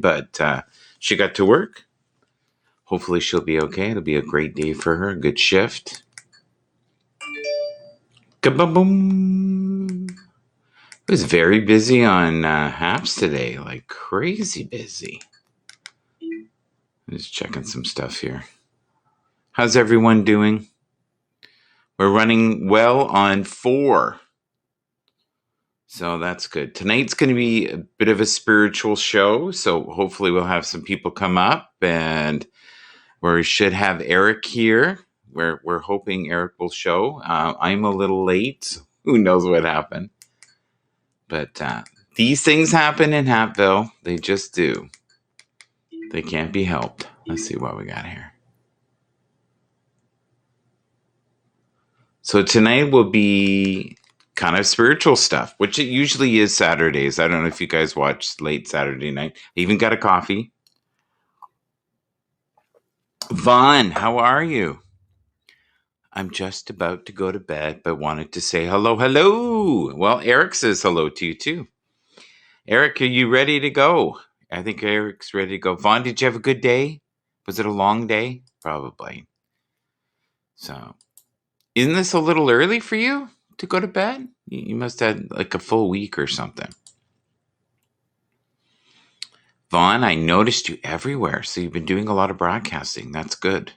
but she got to work. Hopefully she'll be okay. It'll be a great day for her. Good shift. Kaboom! It was very busy on Happs today, like crazy busy. I'm just checking some stuff here. How's everyone doing? We're running well on 4. So that's good. Tonight's going to be a bit of a spiritual show. So hopefully we'll have some people come up, and we should have Eric here. We're hoping Eric will show. I'm a little late. Who knows what happened? But these things happen in Hapville. They just do. They can't be helped. Let's see what we got here. So tonight will be kind of spiritual stuff, which it usually is Saturdays. I don't know if you guys watch late Saturday night. I even got a coffee. Vaughn, how are you? I'm just about to go to bed, but wanted to say hello. Well, Eric says hello to you too. Eric, are you ready to go? I think Eric's ready to go. Vaughn, did you have a good day? Was it a long day? Probably. So, isn't this a little early for you to go to bed? You must have had like a full week or something. Vaughn, I noticed you everywhere. So you've been doing a lot of broadcasting. That's good.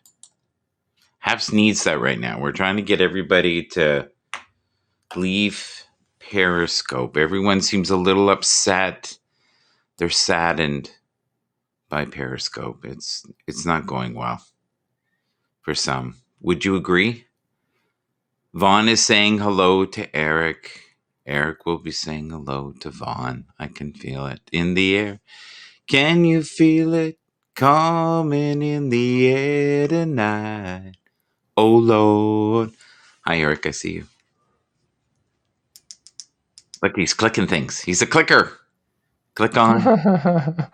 Happs needs that right now. We're trying to get everybody to leave Periscope. Everyone seems a little upset. They're saddened by Periscope. It's not going well for some. Would you agree? Vaughn is saying hello to Eric. Eric will be saying hello to Vaughn. I can feel it in the air. Can you feel it coming in the air tonight? Oh, Lord. Hi, Eric. I see you. Look, he's clicking things. He's a clicker. Click on.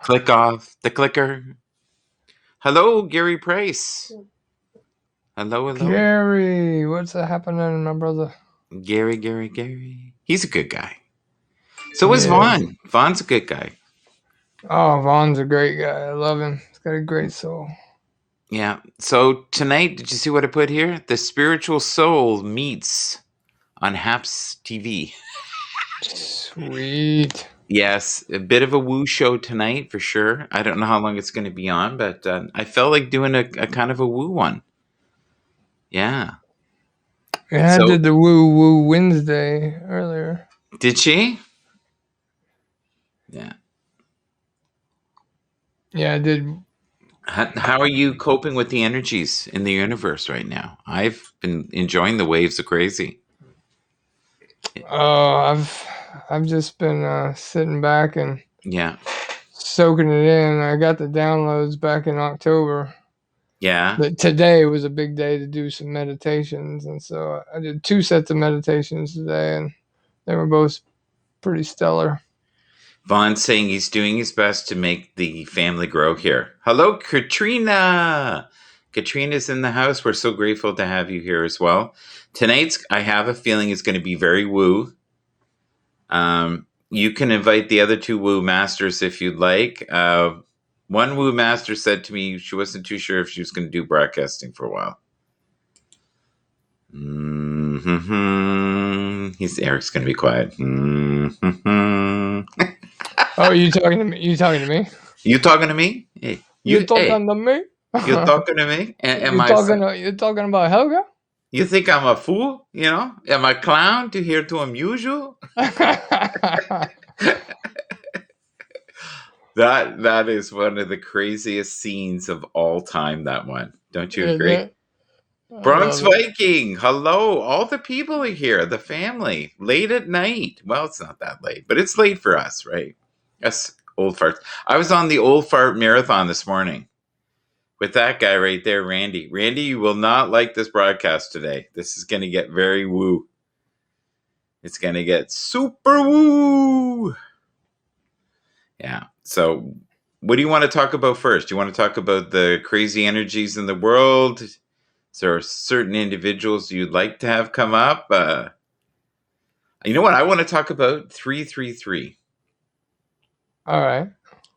Click off the clicker. Hello, Gary Price. Hello. Gary, what's happening, my brother? Gary. He's a good guy. So is Vaughn. Vaughn's a good guy. Oh, Vaughn's a great guy. I love him. He's got a great soul. Yeah. So tonight, did you see what I put here? The spiritual soul meets on Happs TV. Sweet. Yes, a bit of a woo show tonight for sure. I don't know how long it's going to be on, but I felt like doing a kind of a woo one. Yeah. Yeah, I did the Woo Wednesday earlier. Did she? Yeah. Yeah, I did. How are you coping with the energies in the universe right now? I've been enjoying the waves of crazy. I've just been sitting back and soaking it in. I got the downloads back in October. Yeah. But today was a big day to do some meditations, and so I did 2 sets of meditations today, and they were both pretty stellar. Vaughn's saying he's doing his best to make the family grow here. Hello, Katrina. Katrina's in the house. We're so grateful to have you here as well. Tonight's, I have a feeling, is going to be very woo. You can invite the other 2 woo masters if you'd like. One woo master said to me she wasn't too sure if she was going to do broadcasting for a while. Eric's going to be quiet. Oh, you talking to me? You talking to me? You talking to me? Hey, you talking to me? You talking to me? You talking about Helga? You think I'm a fool? You know? Am I a clown to here to amuse you? That is one of the craziest scenes of all time, that one. Don't you agree? Bronx Viking, hello. All the people are here, the family, late at night. Well, it's not that late, but it's late for us, right? Us old farts. I was on the old fart marathon this morning with that guy right there, Randy. Randy, you will not like this broadcast today. This is going to get very woo. It's going to get super woo. Yeah. So what do you want to talk about first? Do you want to talk about the crazy energies in the world? Is there certain individuals you'd like to have come up? You know what? I want to talk about 333. All right.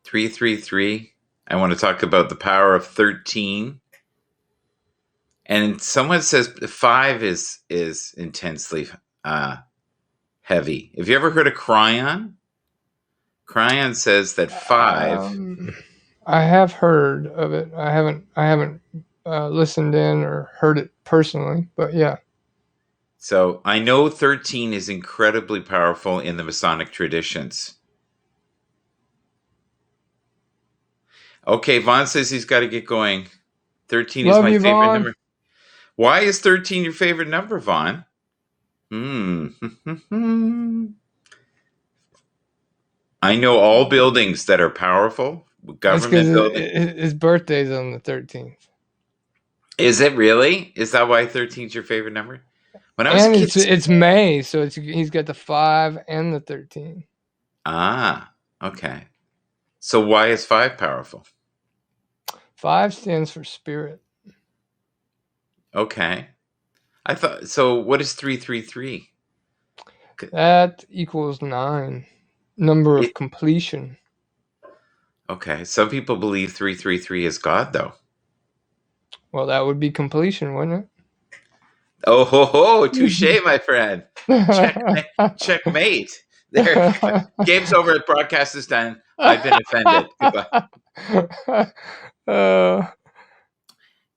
333. I want to talk about the power of 13. And someone says 5 is intensely heavy. Have you ever heard of Cryon? Cryon says that 5. I have heard of it. I haven't listened in or heard it personally, but yeah. So I know 13 is incredibly powerful in the Masonic traditions. Okay, Vaughn says he's got to get going. 13 is Love my you, favorite Vaughn. number. Why is 13 your favorite number, Vaughn? I know all buildings that are powerful. That's because Government buildings. his birthday's on the 13th. Is it really? Is that why 13 is your favorite number? When I was a And kid. it's May, so he's got the 5 and the 13. Ah, okay. So why is 5 powerful? 5 stands for spirit. Okay. I thought so. What is 333? That equals 9. Number of completion. Okay. Some people believe 333 is God, though. Well, that would be completion, wouldn't Oh ho ho! Touche, it? my friend. Checkmate. Checkmate. There. Game's over. Broadcast is done. I've been offended. Goodbye.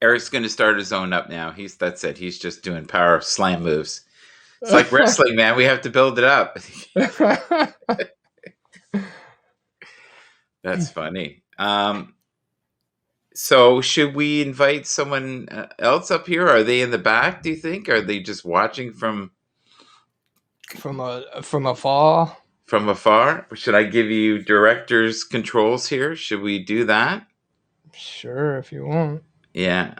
Eric's going to start his own up now. That's it. He's just doing power slam moves. It's like wrestling, man. We have to build it up. That's funny. So should we invite someone else up here? Are they in the back, do you think? Are they just watching from afar? From afar? Should I give you director's controls here? Should we do that? Sure, if you want. Yeah.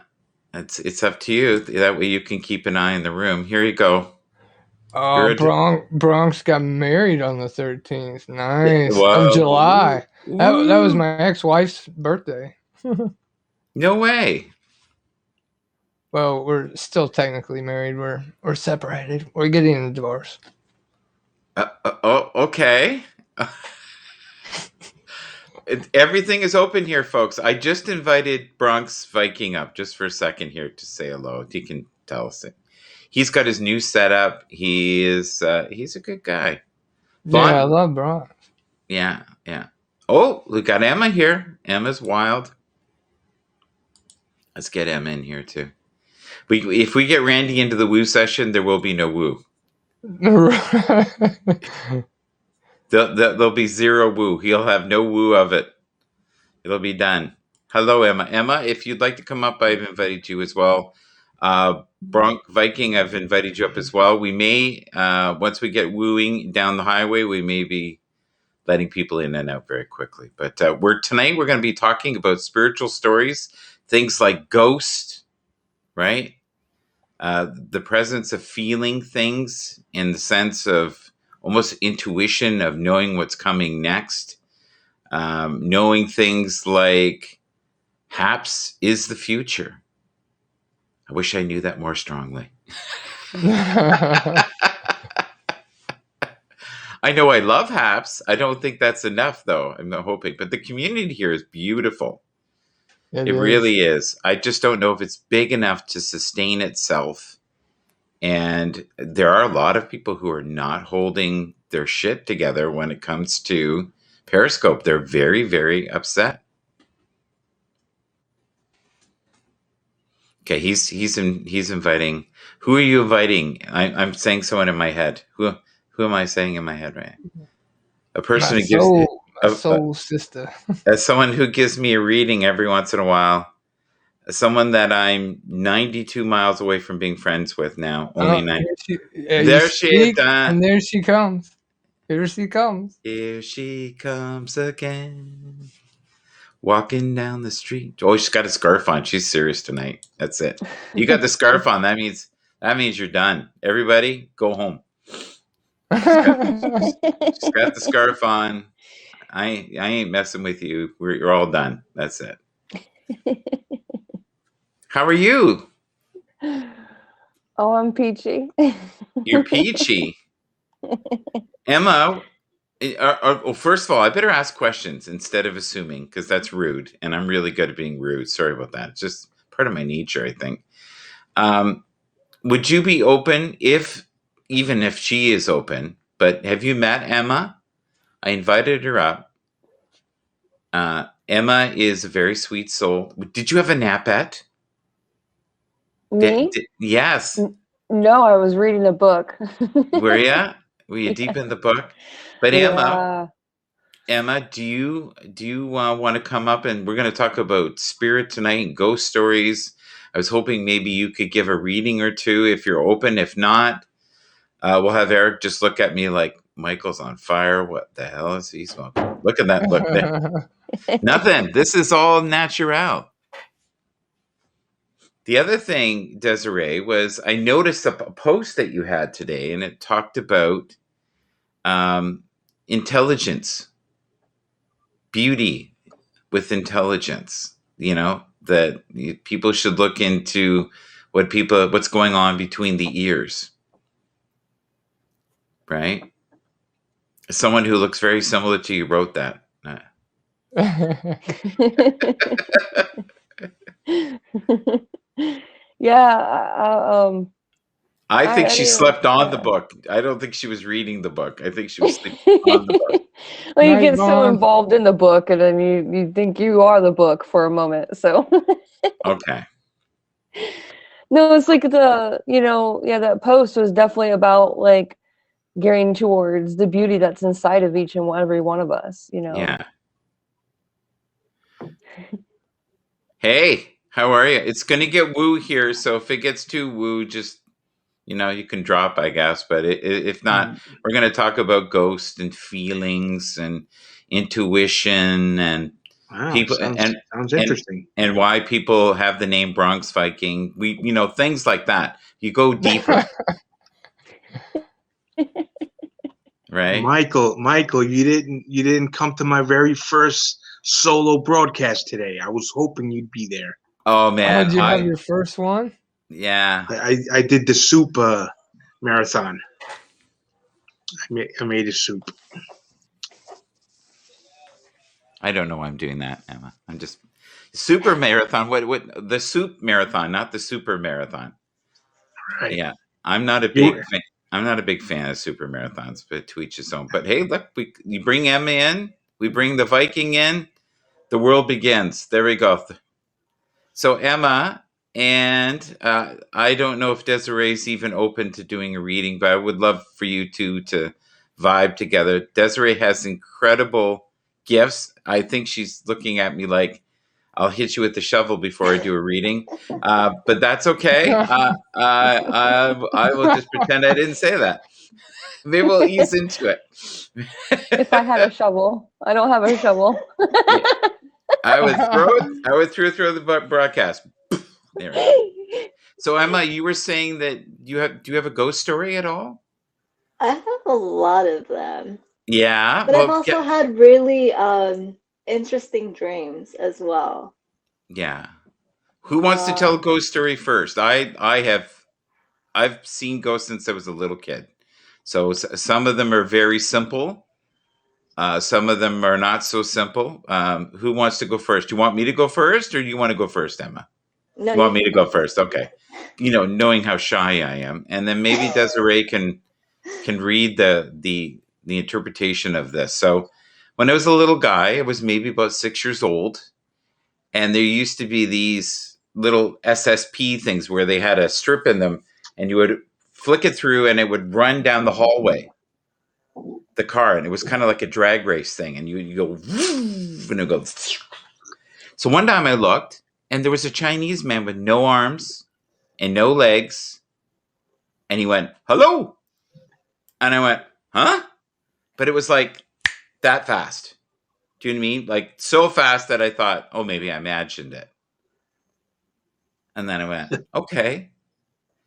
It's up to you. That way you can keep an eye in the room. Here you go. Oh, Bronx got married on the 13th. Nice. Whoa. Of July. Woo. That was my ex-wife's birthday. No way. Well, we're still technically married. We're separated. We're getting a divorce. Oh, okay. Everything is open here, folks. I just invited Bronx Viking up just for a second here to say hello. He can tell us it. He's got his new setup. He's a good guy. Vaughn, yeah, I love Bronx. Yeah. Oh, we got Emma here. Emma's wild. Let's get Emma in here too. If we get Randy into the woo session, there will be no woo. There'll be zero woo. He'll have no woo of it. It'll be done. Hello, Emma. Emma, if you'd like to come up, I've invited you as well. Bronx Viking, I've invited you up as well. We may, once we get wooing down the highway, we may be letting people in and out very quickly. But tonight we're going to be talking about spiritual stories, things like ghost, right? The presence of feeling things in the sense of almost intuition of knowing what's coming next. Knowing things like Happs is the future. I wish I knew that more strongly. I know I love Happs. I don't think that's enough, though. I'm not hoping. But the community here is beautiful. It really is. I just don't know if it's big enough to sustain itself. And there are a lot of people who are not holding their shit together when it comes to Periscope. They're very, very upset. Okay, he's inviting. Who are you inviting? I'm saying someone in my head. Who am I saying in my head right? A person who gives a soul sister. As someone who gives me a reading every once in a while. Someone that I'm 92 miles away from being friends with now. Only 90. There she is. And there she comes. Here she comes. Here she comes again. Walking down the street. Oh, she's got a scarf on. She's serious tonight. That's it. You got the scarf on. That means you're done. Everybody, go home. She's got the scarf on. I ain't messing with you. You're all done. That's it. How are you? Oh, I'm peachy. You're peachy. Emma, Well, first of all, I better ask questions instead of assuming because that's rude, and I'm really good at being rude. Sorry about that. It's just part of my nature, I think. Um, would you be open if, even if she is open? But have you met Emma? I invited her up. Emma is a very sweet soul. Did you have a napette? Me? Yes. No, I was reading a book. Were you? Were you deep Yeah. in the book? But Yeah. Emma, do you want to come up and we're going to talk about spirit tonight and ghost stories? I was hoping maybe you could give a reading or two if you're open. If not, we'll have Eric just look at me like Michael's on fire. What the hell is he smoking? Look at that. Look there. Nothing. This is all natural. The other thing, Desiree, was I noticed a post that you had today, and it talked about intelligence, beauty with intelligence. You know that people should look into what's going on between the ears, right? Someone who looks very similar to you wrote that. Yeah. I think I she didn't. slept on the Yeah. book. I don't think she was reading the book. I think she was sleeping on the book. Well, you Night, get so Vaughn. involved in the book, and then you think you are the book for a moment. So Okay. no, it's like that post was definitely about like gearing towards the beauty that's inside of each and every one of us. Yeah. Hey, how are you? It's going to get woo here, so if it gets too woo, just you can drop, I guess. But if not, we're going to talk about ghosts and feelings and intuition and Wow, people sounds and interesting. and why people have the name Bronx Viking. We things like that. You go deeper, right? Michael, you didn't come to my very first solo broadcast today. I was hoping you'd be there. Oh Oh, man, did you have your first one? yeah. I did the soup marathon. I made a soup. I don't know why I'm doing that, Emma. I'm just super marathon. What the soup marathon, not the super marathon. Right. Yeah, I'm not a big fan. I'm not a big fan of super marathons, but to each his own. But hey, look, you bring Emma in, we bring the Viking in, the world begins. There we go. So Emma, and I don't know if Desiree's even open to doing a reading, but I would love for you two to vibe together. Desiree has incredible gifts. I think she's looking at me like I'll hit you with the shovel before I do a reading, but that's okay. I will just pretend I didn't say that. Maybe we'll ease into it. If I had a shovel, I don't have a shovel. Yeah. I would throw the broadcast. There we go. So Emma, you were saying that do you have a ghost story at all? I have a lot of them. Yeah. But I've also had really interesting dreams as well. Yeah. Who wants to tell a ghost story first? I've seen ghosts since I was a little kid. So some of them are very simple. Some of them are not so simple. Who wants to go first? Do you want me to go first, or do you want to go first, Emma? No, you want me to go first? Okay. Knowing how shy I am, and then maybe Desiree can read the interpretation of this. So, when I was a little guy, I was maybe about 6 years old, and there used to be these little SSP things where they had a strip in them, and you would flick it through, and it would run down the hallway. The car, and it was kind of like a drag race thing, and you go and it goes. So one time I looked, and there was a Chinese man with no arms and no legs, and he went, "Hello," and I went, "Huh?" But it was like that fast. Do you know what I mean? Like so fast that I thought, "Oh, maybe I imagined it," and then I went, "Okay."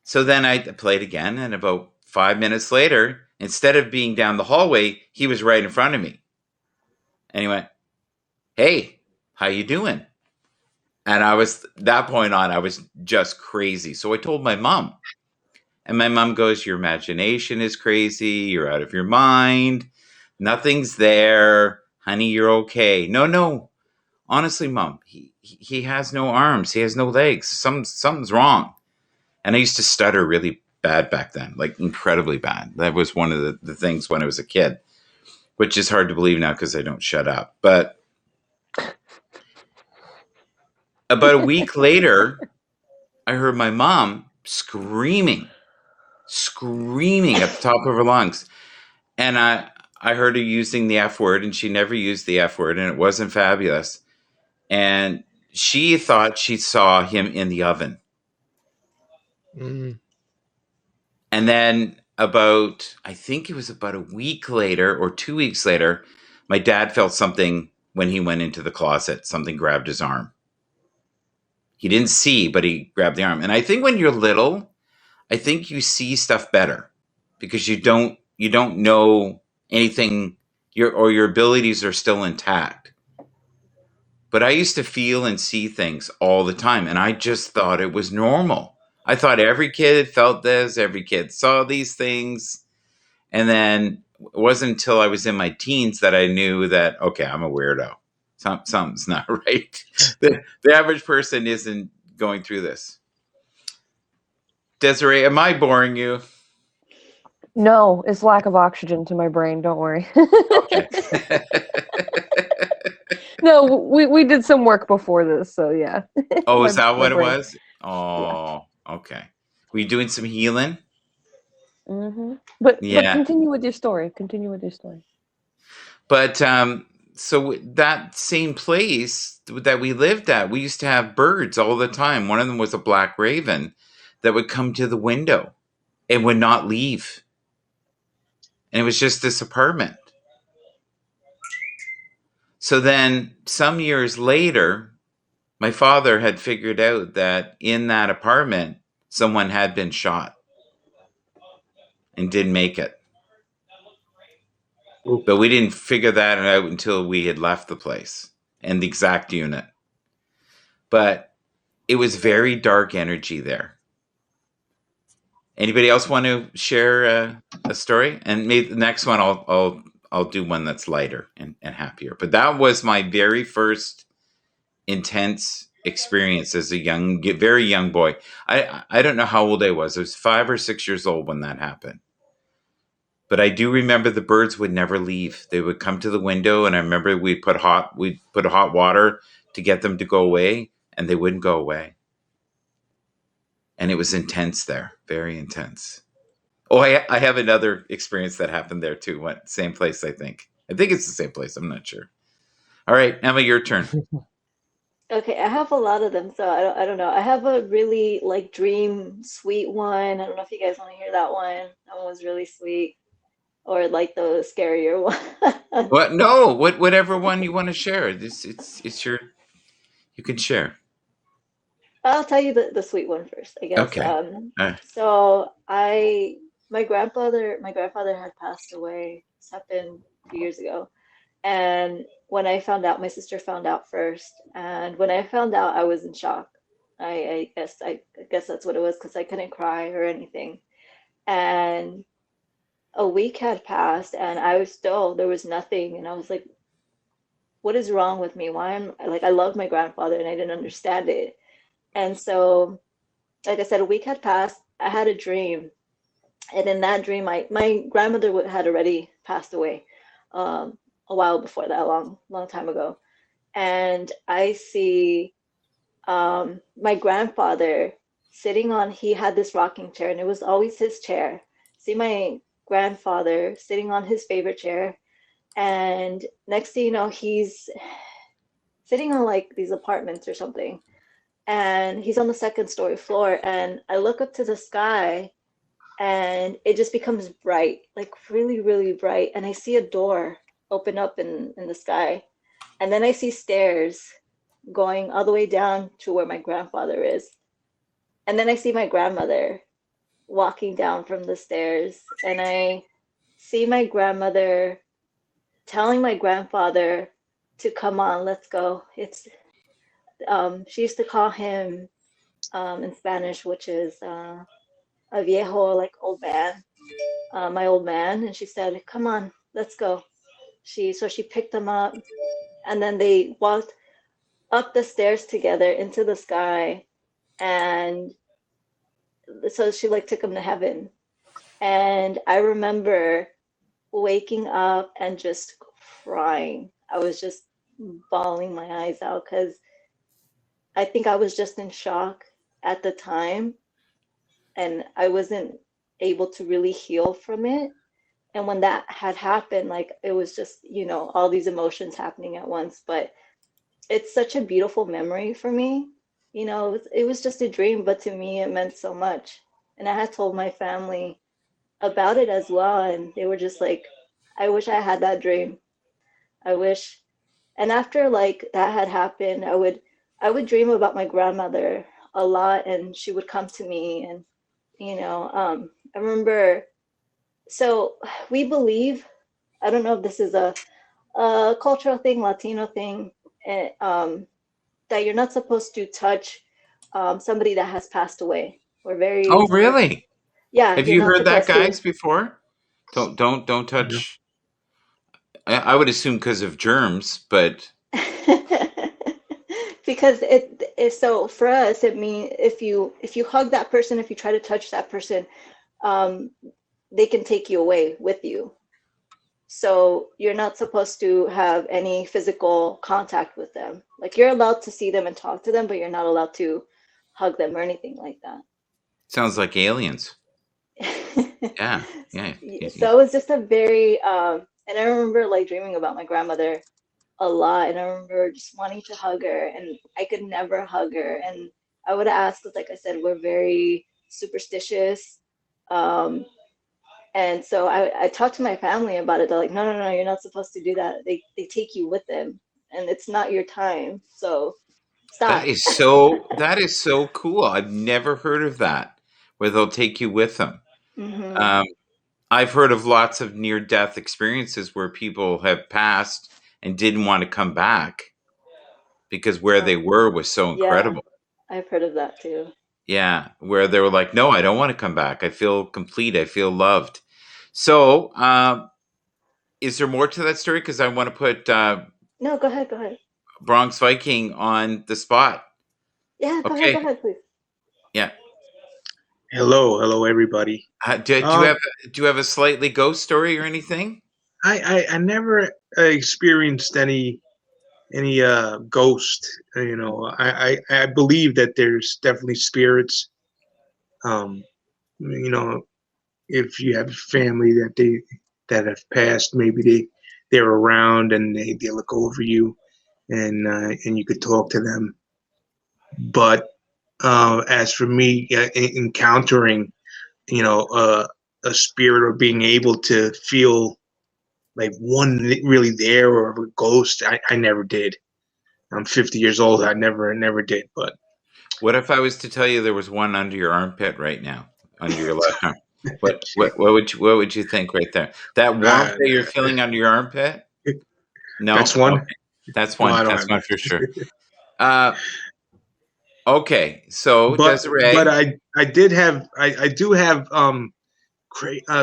So then I played again, and about 5 minutes later, instead of being down the hallway, he was right in front of me. And he went, "Hey, how you doing?" And that point on, I was just crazy. So I told my mom. And my mom goes, "Your imagination is crazy. You're out of your mind. Nothing's there. Honey, you're okay. No. Honestly, Mom, he has no arms. He has no legs. Something's wrong. And I used to stutter really bad back then, like incredibly bad. That was one of the things when I was a kid, which is hard to believe now because I don't shut up. But about a week later, I heard my mom screaming at the top of her lungs. And I heard her using the F word, and she never used the F word, and it wasn't fabulous. And she thought she saw him in the oven. Mm. And then I think it was about a week later or 2 weeks later, my dad felt something when he went into the closet. Something grabbed his arm. He didn't see, but he grabbed the arm. And I think when you're little, I think you see stuff better because you don't know anything, your abilities are still intact. But I used to feel and see things all the time, and I just thought it was normal. I thought every kid felt this, every kid saw these things. And then it wasn't until I was in my teens that I knew that, okay, I'm a weirdo. Something's not right. The average person isn't going through this. Desiree, am I boring you? No, it's lack of oxygen to my brain. Don't worry. Okay. No, we did some work before this, so yeah. Oh, is that My what it brain. was? Oh, okay. Were you doing some healing? Mm-hmm. But Yeah. continue with your story. But so that same place that we lived at, we used to have birds all the time. One of them was a black raven that would come to the window and would not leave. And it was just this apartment. So then some years later, my father had figured out that in that apartment, someone had been shot and didn't make it. Oof. But we didn't figure that out until we had left the place and the exact unit. But it was very dark energy there. Anybody else want to share a story? And maybe the next one I'll do one that's lighter and happier. But that was my very first intense experience as a very young boy. I don't know how old I was. I was 5 or 6 years old when that happened. But I do remember the birds would never leave. They would come to the window, and I remember we'd put hot water to get them to go away, and they wouldn't go away. And it was intense there, very intense. Oh, I have another experience that happened there too. Same place, I think. I think it's the same place. I'm not sure. All right, Emma, your turn. Okay, I have a lot of them, so I don't know. I have a really like dream sweet one. I don't know if you guys want to hear that one. That one was really sweet. Or like the scarier one. What? No, whatever one you want to share. It's your. You can share. I'll tell you the sweet one first, I guess. Okay. So my grandfather had passed away. This happened a few years ago. And when I found out, my sister found out first. And when I found out, I was in shock. I guess that's what it was because I couldn't cry or anything. And a week had passed and there was nothing. And I was like, what is wrong with me? Why am I loved my grandfather and I didn't understand it. And so, like I said, a week had passed. I had a dream. And in that dream, my grandmother had already passed away a while before that, long time ago. And I see my grandfather he had this rocking chair and it was always his chair. See my grandfather sitting on his favorite chair. And next thing you know, he's sitting on like these apartments or something. And he's on the second story floor. And I look up to the sky and it just becomes bright, like really, really bright. And I see a door open up in the sky. And then I see stairs going all the way down to where my grandfather is. And then I see my grandmother walking down from the stairs. And I see my grandmother telling my grandfather to come on, let's go. She used to call him in Spanish, which is a viejo, like old man, my old man. And she said, come on, let's go. she picked them up, and then they walked up the stairs together into the sky, and so she like took him to heaven. And I remember waking up and just crying. I was just bawling my eyes out because I think I was just in shock at the time, and I wasn't able to really heal from it. And when that had happened, like it was just, all these emotions happening at once. But it's such a beautiful memory for me. It was just a dream, but to me, it meant so much. And I had told my family about it as well, and they were just like, I wish I had that dream. I wish. And after like that had happened, I would dream about my grandmother a lot, and she would come to me, and I remember. So we believe, I don't know if this is a cultural thing, Latino thing, that you're not supposed to touch somebody that has passed away. We're very Oh, strict. really? Yeah, Have you're you not heard that, supposed to. guys, before? Don't Yeah. touch. I would assume because of germs, but Because it so for us it means if you hug that person, if you try to touch that person, um, they can take you away with you. So you're not supposed to have any physical contact with them. Like you're allowed to see them and talk to them, but you're not allowed to hug them or anything like sounds like aliens. that. Yeah, yeah. So it was just a very and I remember like dreaming about my grandmother a lot, and I remember just wanting to hug her, and I could never hug her. And I would ask, because like I said, we're very superstitious. Um, and so I talked to my family about it. They're like, no, no, no, you're not supposed to do that. They take you with them, and it's not your time. So That stop. is so cool. I've never heard of that, where they'll take you with them. Hmm. Um, I've heard of lots of near-death experiences where people have passed and didn't want to come back because where they were was so Yeah, incredible. I've heard of that too. Yeah, where they were like, "No, I don't want to come back. I feel complete. I feel loved." So, is there more to that story? Because I want to put No, go ahead, go ahead. Bronx Viking on the spot. Yeah, go Okay, ahead, please. yeah. Hello, everybody. Do you Um, have a slightly ghost story or anything? I never experienced any ghost. I believe that there's definitely spirits. Um, you know, if you have family that have passed, maybe they're around and they look over you, and you could talk to them. But as for me, encountering a spirit or being able to feel like one really there or a ghost, I never did. I'm 50 years old. I never did. But What if I was to tell you there was one under your armpit right now, under your left arm? What would you think right there? That warmth uh, that you're feeling under your armpit? that's No? one. Okay. That's No, one. I don't That's have one that. for sure. Uh, okay. So But Desiree, I do have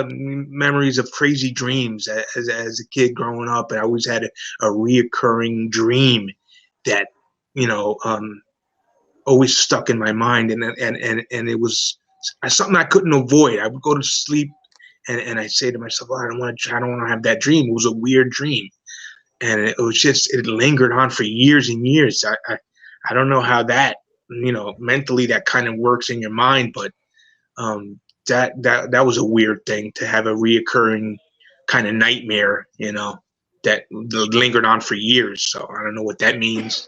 memories of crazy dreams as a kid growing up. And I always had a reoccurring dream that you know um, always stuck in my mind, and it was something I couldn't avoid. I would go to sleep, and I say to myself, oh, I don't want to have that dream. It was a weird dream, and it lingered on for years and years. I don't know how that mentally that kind of works in your mind, but um, that was a weird thing to have a reoccurring kind of nightmare, that lingered on for years. So I don't know what that means.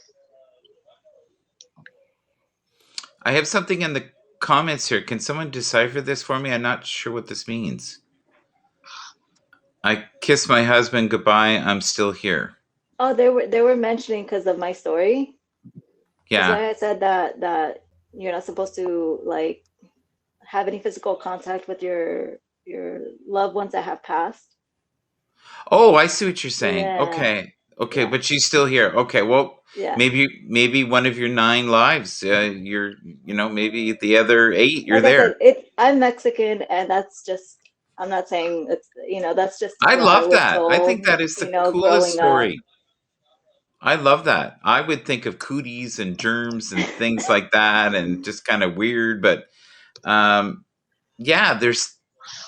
I have something in the comments here. Can someone decipher this for me? I'm not sure what this means. I kiss my husband goodbye. I'm still here. Oh, they were mentioning because of my story. That's Yeah. why I said that you're not supposed to like have any physical contact with your loved ones that have passed. Oh, I see what you're saying. Yeah, Okay. Okay, yeah, but she's still here. Okay, well, yeah. maybe one of your 9 lives, maybe the other 8 you're Like I said, there. I'm Mexican, and that's just I'm not saying it's, that's just I what I love was that. I think told, that is the coolest growing up. story. I love that. I would think of cooties and germs and things like that, and just kind of weird. But yeah, there's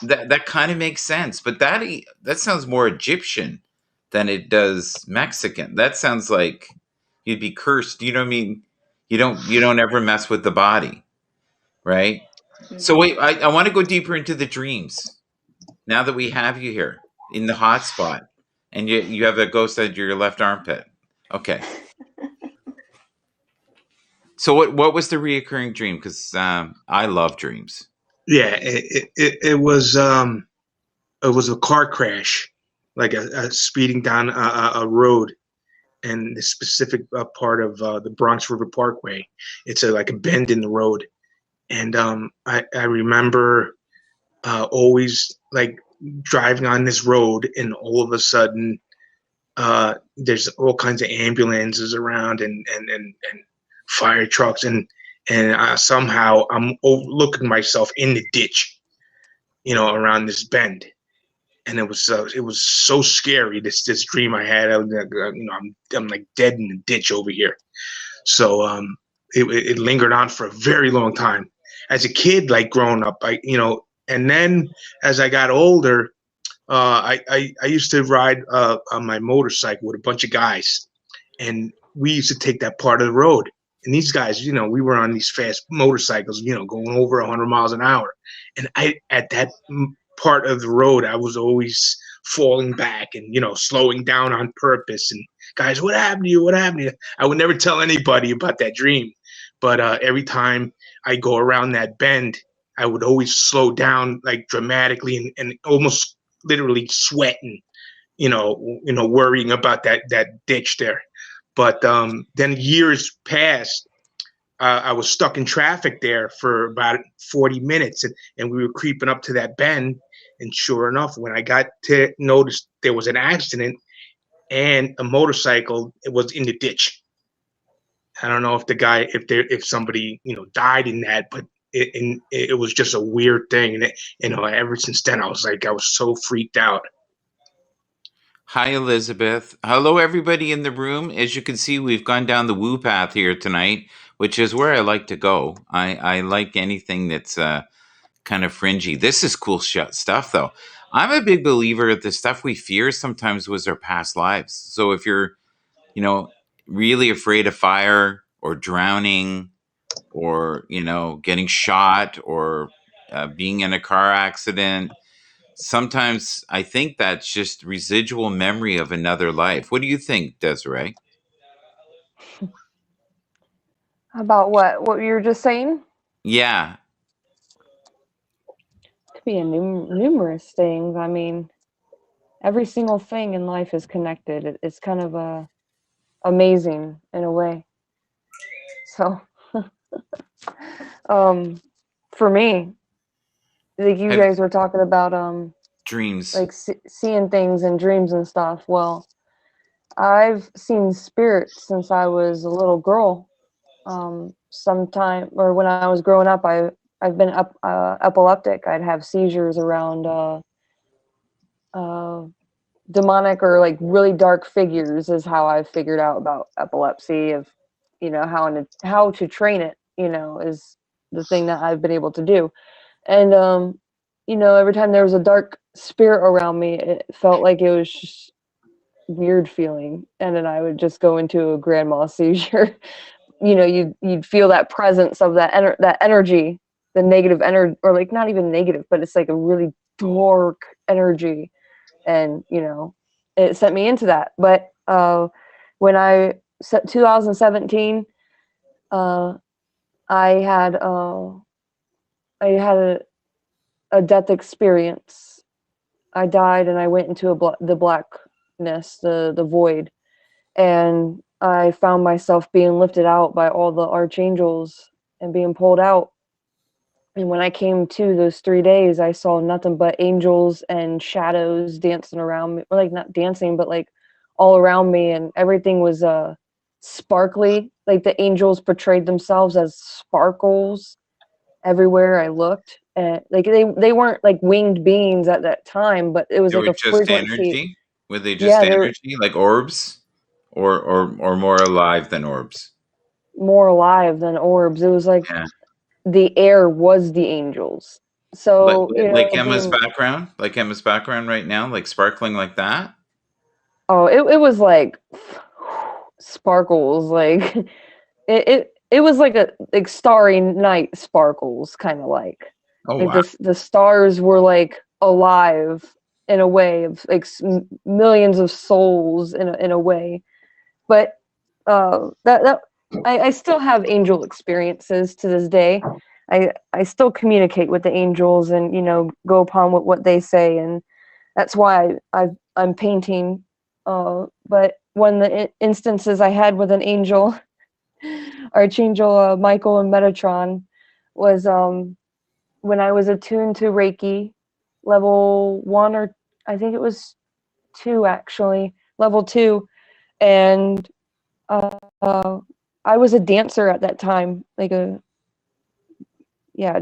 that kind of makes sense. But that sounds more Egyptian than it does Mexican. That sounds like you'd be cursed. You know what I mean? You don't ever mess with the body, right? So Hmm. wait, I want to go deeper into the dreams. Now that we have you here in the hot spot, and you have a ghost at your left armpit. Okay. So what was the reoccurring dream? Because I love dreams. Yeah, it was a car crash, like a speeding down a road, and the specific part of the Bronx River Parkway. It's like a bend in the road, and I remember always like driving on this road, and all of a sudden there's all kinds of ambulances around and fire trucks, and somehow I'm looking myself in the ditch, around this bend, and it was so scary. This dream I had, I'm like dead in the ditch over here. So it lingered on for a very long time. As a kid, like growing up, and then as I got older, I used to ride on my motorcycle with a bunch of guys, and we used to take that part of the road. And these guys, we were on these fast motorcycles, going over 100 miles an hour. And at that part of the road, I was always falling back and, slowing down on purpose. And guys, what happened to you? What happened to you? I would never tell anybody about that dream. But every time I go around that bend, I would always slow down like dramatically and almost literally sweating, worrying about that ditch there. But then years passed. I was stuck in traffic there for about 40 minutes, and we were creeping up to that bend. And sure enough, when I got to notice there was an accident and a motorcycle, it was in the ditch. I don't know if if somebody, died in that, but it was just a weird thing. And ever since then, I was so freaked out. Hi, Elizabeth. Hello, everybody in the room. As you can see, we've gone down the woo path here tonight, which is where I like to go. I like anything that's kind of fringy. This is cool stuff, though. I'm a big believer that the stuff we fear sometimes was our past lives. So if you're, really afraid of fire or drowning or, getting shot or being in a car accident, sometimes I think that's just residual memory of another life. What do you think, Desiree? About what you were just saying? Yeah. Could be numerous things. I mean, every single thing in life is connected. It's kind of amazing in a way. So, for me, like you Have guys were talking about, dreams. like seeing things and dreams and stuff. Well, I've seen spirits since I was a little girl. Sometime or when I was growing up, I've been epileptic. I'd have seizures around uh, demonic or like really dark figures is how I've figured out about epilepsy. Of how to train it. Is the thing that I've been able to do. And every time there was a dark spirit around me, it felt like it was just weird feeling, and then I would just go into a grand mal seizure. You'd feel that presence of that energy, the negative energy, or like not even negative, but it's like a really dark energy, and it sent me into that. But when I set 2017, uh, I had I had a death experience. I died and I went into the blackness, the void, and I found myself being lifted out by all the archangels and being pulled out. And when I came to those 3 days, I saw nothing but angels and shadows dancing around me, like not dancing, but like all around me, and everything was sparkly. Like the angels portrayed themselves as sparkles everywhere I looked, like they weren't like winged beings at that time, but it was They like were a just frequency. energy? Were they just Yeah, they're energy, like orbs? Or more alive than orbs? more alive than orbs. It was like Yeah. the air was the angels. Like So, like Emma's being, background? Like Emma's background right now? Like sparkling like that? oh, it was like sparkles, like it was like a like starry night sparkles, kind of Oh like wow. the stars were like alive in a way of like millions of souls in a way. But that I still have angel experiences to this day. I still communicate with the angels and go upon what they say, and that's why I'm painting. But one of the instances I had with an angel, Archangel Michael and Metatron, was when I was attuned to Reiki, level 1, or I think it was 2, actually, level 2, and uh, I was a dancer at that time, like a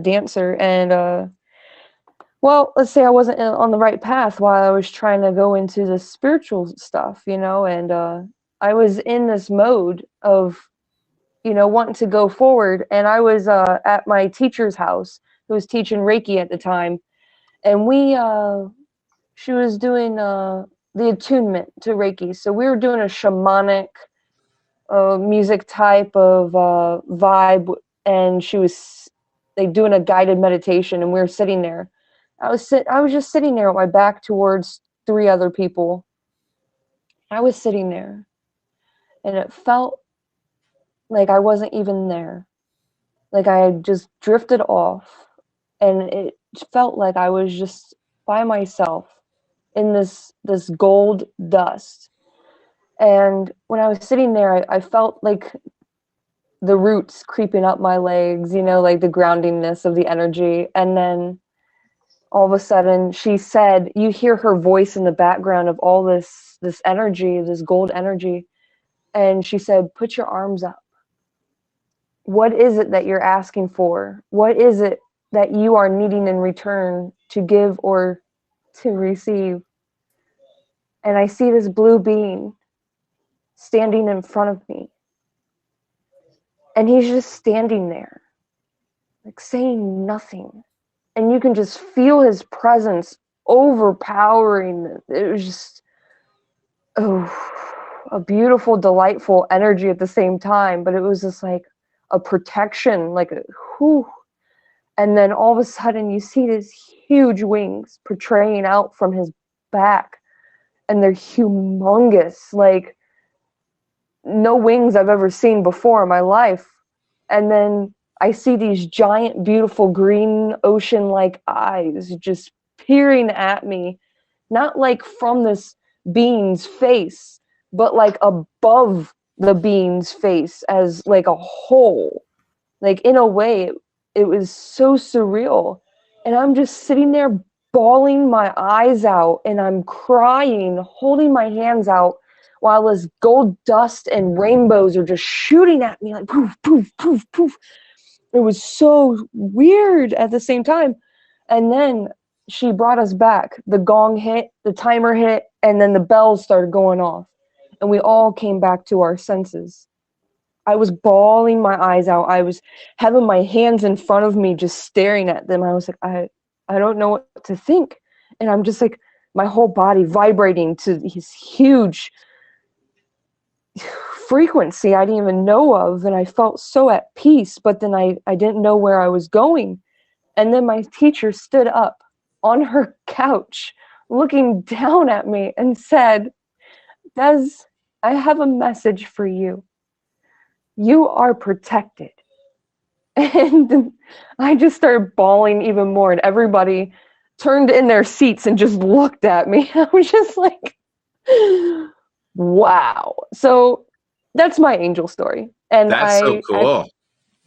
dancer, and well, let's say I wasn't on the right path while I was trying to go into the spiritual stuff, and I was in this mode of wanting to go forward, and I was at my teacher's house who was teaching Reiki at the time, and she was doing the attunement to Reiki, so we were doing a shamanic music type of vibe, and she was like doing a guided meditation, and we were sitting there. I was just sitting there with my back towards 3 other people. I was sitting there, and it felt like I wasn't even there. Like I had just drifted off, and it felt like I was just by myself in this gold dust. And when I was sitting there, I felt like the roots creeping up my legs, like the groundingness of the energy. And then all of a sudden she said, you hear her voice in the background of all this energy, this gold energy. And she said, put your arms up. What is it that you're asking for? What is it that you are needing in return to give or to receive? And I see this blue being standing in front of me. And he's just standing there, like saying nothing. And you can just feel his presence overpowering. It was just a beautiful, delightful energy at the same time, but it was just like a protection, like a whew. And then all of a sudden you see these huge wings portraying out from his back, and they're humongous, like no wings I've ever seen before in my life. And then I see these giant, beautiful green ocean-like eyes just peering at me, not like from this being's face, but like above the being's face as like a whole. Like in a way, it was so surreal. And I'm just sitting there bawling my eyes out, and I'm crying, holding my hands out while this gold dust and rainbows are just shooting at me like poof, poof, poof, poof. It was so weird at the same time. And then she brought us back. The gong hit, the timer hit, and then the bells started going off. And we all came back to our senses. I was bawling my eyes out. I was having my hands in front of me, just staring at them. I was like, I don't know what to think. And I'm just like, my whole body vibrating to his huge frequency I didn't even know of. And I felt so at peace, but then I didn't know where I was going. And then my teacher stood up on her couch, looking down at me and said, Des, I have a message for you. You are protected. And I just started bawling even more, and everybody turned in their seats and just looked at me. I was just like, wow. So that's my angel story. And That's so cool.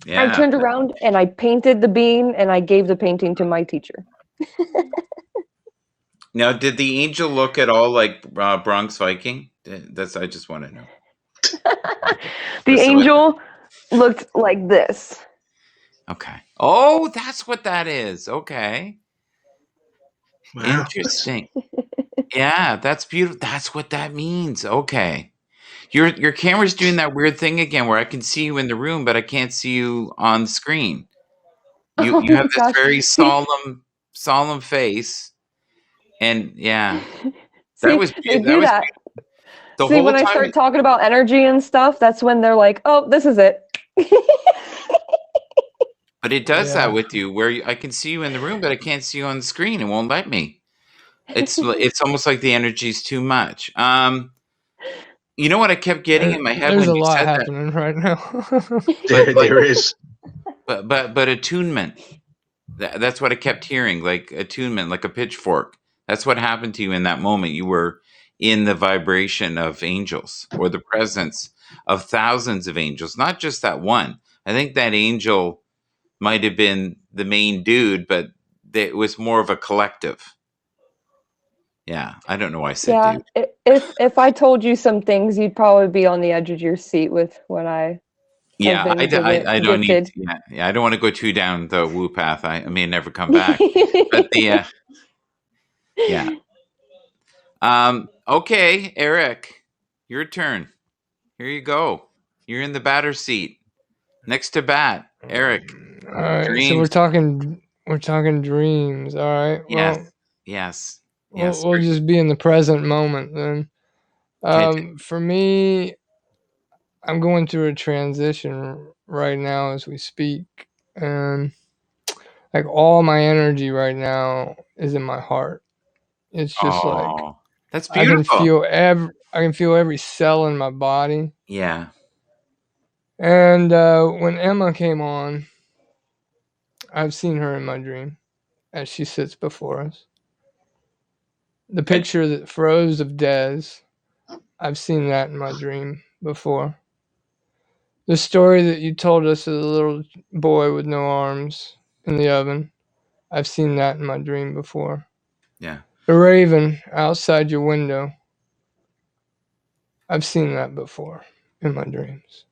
I Yeah. turned around and I painted the bean, and I gave the painting to my teacher. Now, did the angel look at all like Bronx Viking? I just want to know. The angel looked like this. Okay. Oh, that's what that is. Okay. Wow. Interesting. Yeah, that's beautiful. That's what that means. Okay. Your camera's doing that weird thing again where I can see you in the room, but I can't see you on the screen. Oh You have my this gosh. very See, solemn face. And yeah, that see, was they that do was that. the See, whole when I time. start talking about energy and stuff, that's when they're like, "Oh, this is it." But it does that Yeah. with you where I can see you in the room, but I can't see you on the screen. It won't let me. It's almost like the energy's too much. You know what I kept getting in my head There's when a you lot said that? happening right now. But like, There is. but attunement. That's what I kept hearing, like attunement, like a pitchfork. That's what happened to you in that moment. You were in the vibration of angels or the presence of thousands of angels, not just that one. I think that angel might have been the main dude, but it was more of a collective. Yeah, I don't know why I said Yeah, dude. if I told you some things, you'd probably be on the edge of your seat with what I have Yeah, been I don't need. gifted. Yeah, I don't want to go too down the woo path. I may never come back. But yeah. Okay, Eric, your turn. Here you go. You're in the batter seat, next to bat. Eric, All right, so dreams. we're talking dreams. All right, Yes, well, yes, we'll yes. we'll just be in the present moment then. Okay. For me, I'm going through a transition right now as we speak, and like all my energy right now is in my heart. It's just like Oh, that's beautiful. I can feel every cell in my body. Yeah. And when Emma came on, I've seen her in my dream as she sits before us. The I, picture that froze of Dez, I've seen that in my dream before. The story that you told us of the little boy with no arms in the oven, I've seen that in my dream before. yeah. The raven outside your window, I've seen that before in my dreams.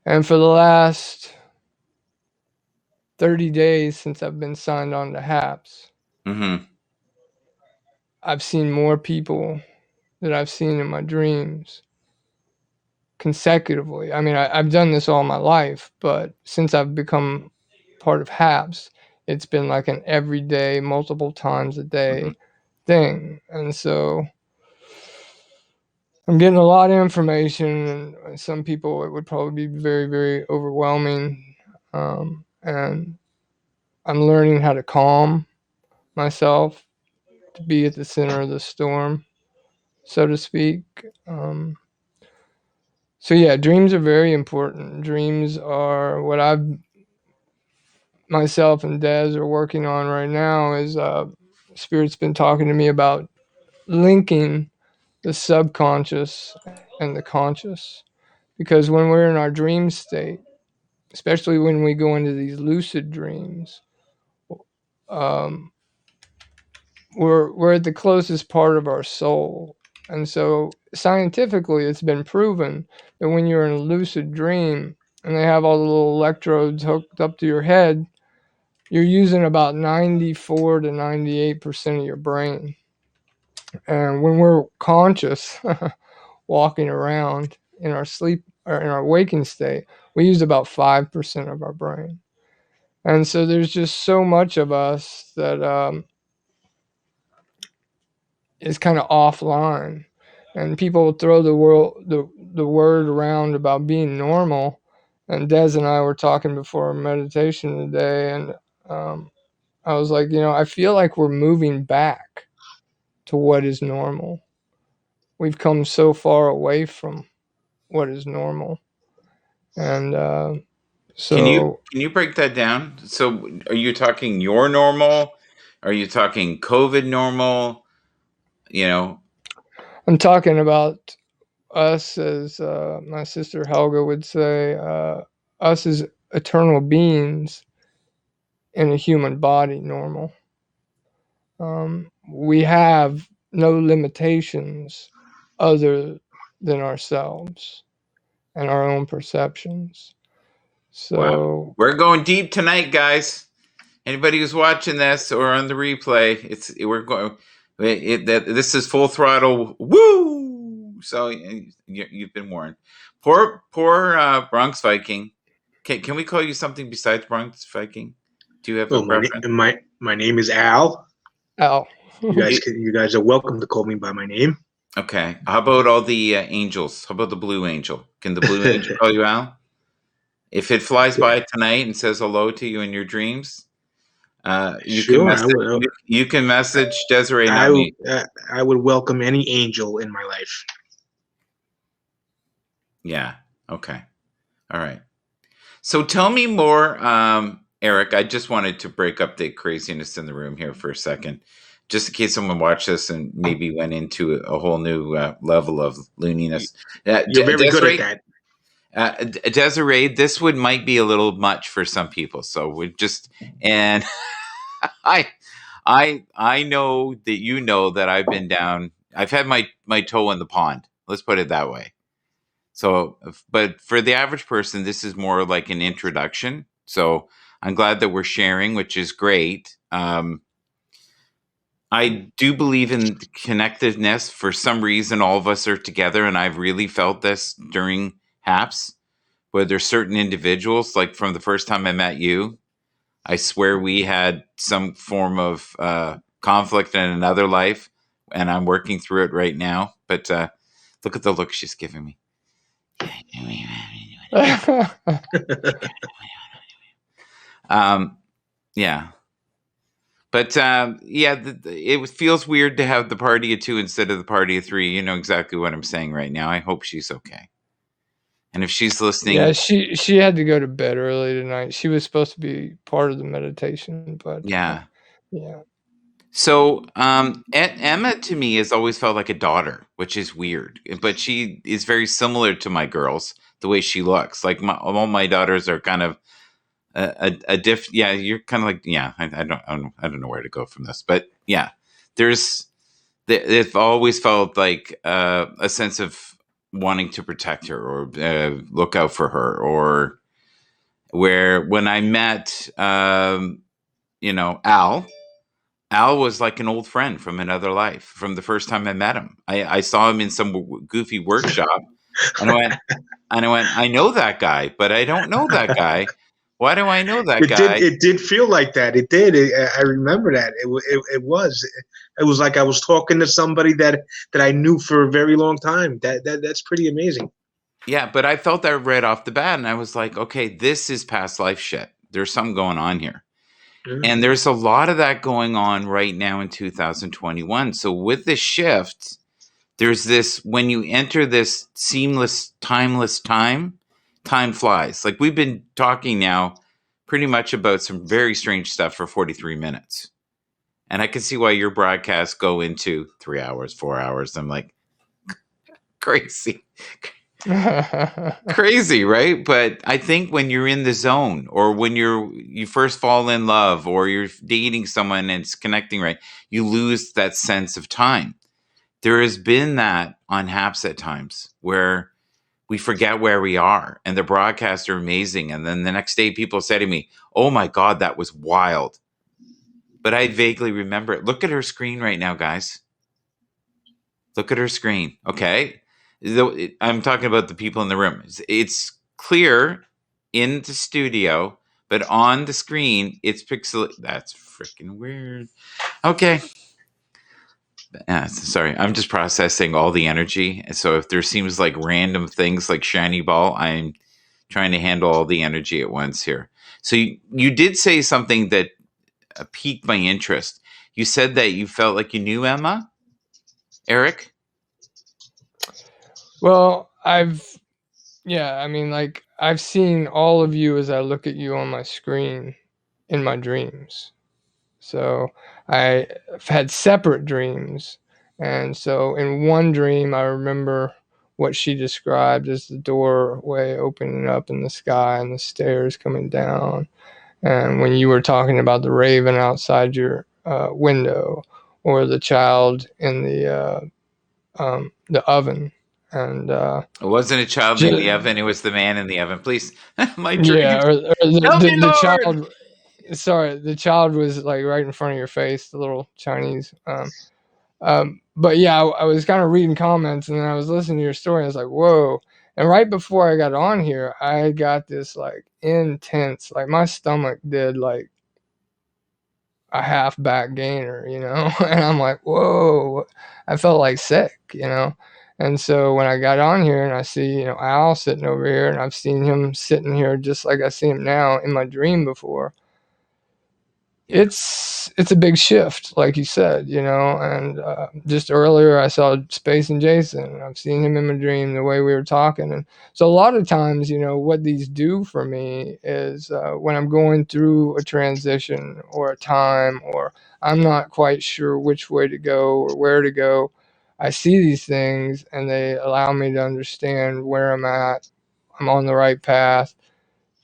And for the last 30 days since I've been signed on to Happs, Mm-hmm. I've seen more people that I've seen in my dreams consecutively. I mean, I've done this all my life, but since I've become part of Happs, it's been like an everyday, multiple times a Mm-hmm. day thing. And so I'm getting a lot of information, and some people it would probably be very, very overwhelming. And I'm learning how to calm myself to be at the center of the storm, so to speak. So yeah, dreams are very important. Dreams are what I've myself and Dez are working on right now. Is Spirit's been talking to me about linking the subconscious and the conscious, because when we're in our dream state, especially when we go into these lucid dreams, um, we're at the closest part of our soul. And so scientifically it's been proven that when you're in a lucid dream and they have all the little electrodes hooked up to your head, you're using about 94 to 98% of your brain. And when we're conscious walking around in our sleep or in our waking state, we use about 5% of our brain. And so there's just so much of us that is kind of offline, and people throw the word around about being normal. And Des and I were talking before meditation today, and I was like, I feel like we're moving back to what is normal. We've come so far away from what is normal, and Can you so can you break that down? So, are you talking your normal? Are you talking COVID normal? You know. I'm talking about us as my sister Helga would say, us as eternal beings in a human body normal. We have no limitations other than ourselves and our own perceptions. So Wow. We're going deep tonight, guys. Anybody who's watching this or on the replay, this is full throttle. Woo! So you've been warned. Poor Bronx Viking. Can we call you something besides Bronx Viking? Do you have a preference? My name is Al. Al. You guys are welcome to call me by my name. Okay. How about all the angels? How about the blue angel? Can the blue angel call you Al? If it flies by tonight and says hello to you in your dreams, you can message Desiree, not me. I would welcome any angel in my life. Yeah. Okay. All right. So tell me more, Eric. I just wanted to break up the craziness in the room here for a second, just in case someone watched this and maybe went into a whole new level of looniness. You're very good at that. Desiree, this might be a little much for some people. So we just and I know that you know that I've been down. I've had my toe in the pond. Let's put it that way. So, but for the average person, this is more like an introduction. So I'm glad that we're sharing, which is great. I do believe in connectedness. For some reason, all of us are together, and I've really felt this during Happs, where there's certain individuals, like from the first time I met you, I swear we had some form of conflict in another life, and I'm working through it right now. But look at the look she's giving me. Yeah. But it feels weird to have the party of two instead of the party of three. You know exactly what I'm saying right now. I hope she's okay. And if she's listening... Yeah, she had to go to bed early tonight. She was supposed to be part of the meditation, but... Yeah. Yeah. So Emma, to me, has always felt like a daughter, which is weird. But she is very similar to my girls, the way she looks. Like all my daughters are kind of a diff. Yeah, you're kind of like, yeah. I don't know where to go from this, but yeah, they've always felt like a sense of wanting to protect her or look out for her, or where when I met, Al was like an old friend from another life. From the first time I met him, I saw him in some goofy workshop, and I went, I know that guy, but I don't know that guy. Why do I know that guy? It did feel like that. It did. I remember that. It was like I was talking to somebody that I knew for a very long time. That's pretty amazing. Yeah, but I felt that right off the bat, and I was like, okay, this is past life shit. There's something going on here. And there's a lot of that going on right now in 2021. So with this shift, there's this, when you enter this seamless, timeless time flies. Like we've been talking now pretty much about some very strange stuff for 43 minutes. And I can see why your broadcasts go into 3 hours, 4 hours. I'm like, crazy. Crazy, right? But I think when you're in the zone, or when you first fall in love, or you're dating someone and it's connecting right, you lose that sense of time. There has been that on Happs at times where we forget where we are, and the broadcasts are amazing. And then the next day people say to me, oh my God, that was wild. But I vaguely remember it. Look at her screen right now, guys. Look at her screen. Okay. I'm talking about the people in the room. It's clear in the studio, but on the screen, it's pixel. That's freaking weird. Okay. Sorry, I'm just processing all the energy. So if there seems like random things like shiny ball, I'm trying to handle all the energy at once here. So you did say something that piqued my interest. You said that you felt like you knew Emma, Eric? Well, I've seen all of you as I look at you on my screen in my dreams. So I've had separate dreams. And so in one dream, I remember what she described as the doorway opening up in the sky and the stairs coming down. And when you were talking about the raven outside your window, or the child in the oven, And It wasn't a child in the oven; it was the man in the oven. Please, my dream. yeah, or Help me, the Lord. child. Sorry, the child was like right in front of your face, the little Chinese. But yeah, I was kind of reading comments and then I was listening to your story. And I was like, whoa. And right before I got on here, I got this like intense, like my stomach did like a half back gainer, you know? And I'm like, whoa, I felt like sick, you know? And so when I got on here and I see, you know, Al sitting over here and I've seen him sitting here just like I see him now in my dream before, it's a big shift, like you said, you know. And just earlier I saw Space and Jason. I've seen him in my dream, the way we were talking. And so a lot of times, you know, what these do for me is when I'm going through a transition or a time, or I'm not quite sure which way to go or where to go, I see these things and they allow me to understand where I'm at. I'm on the right path,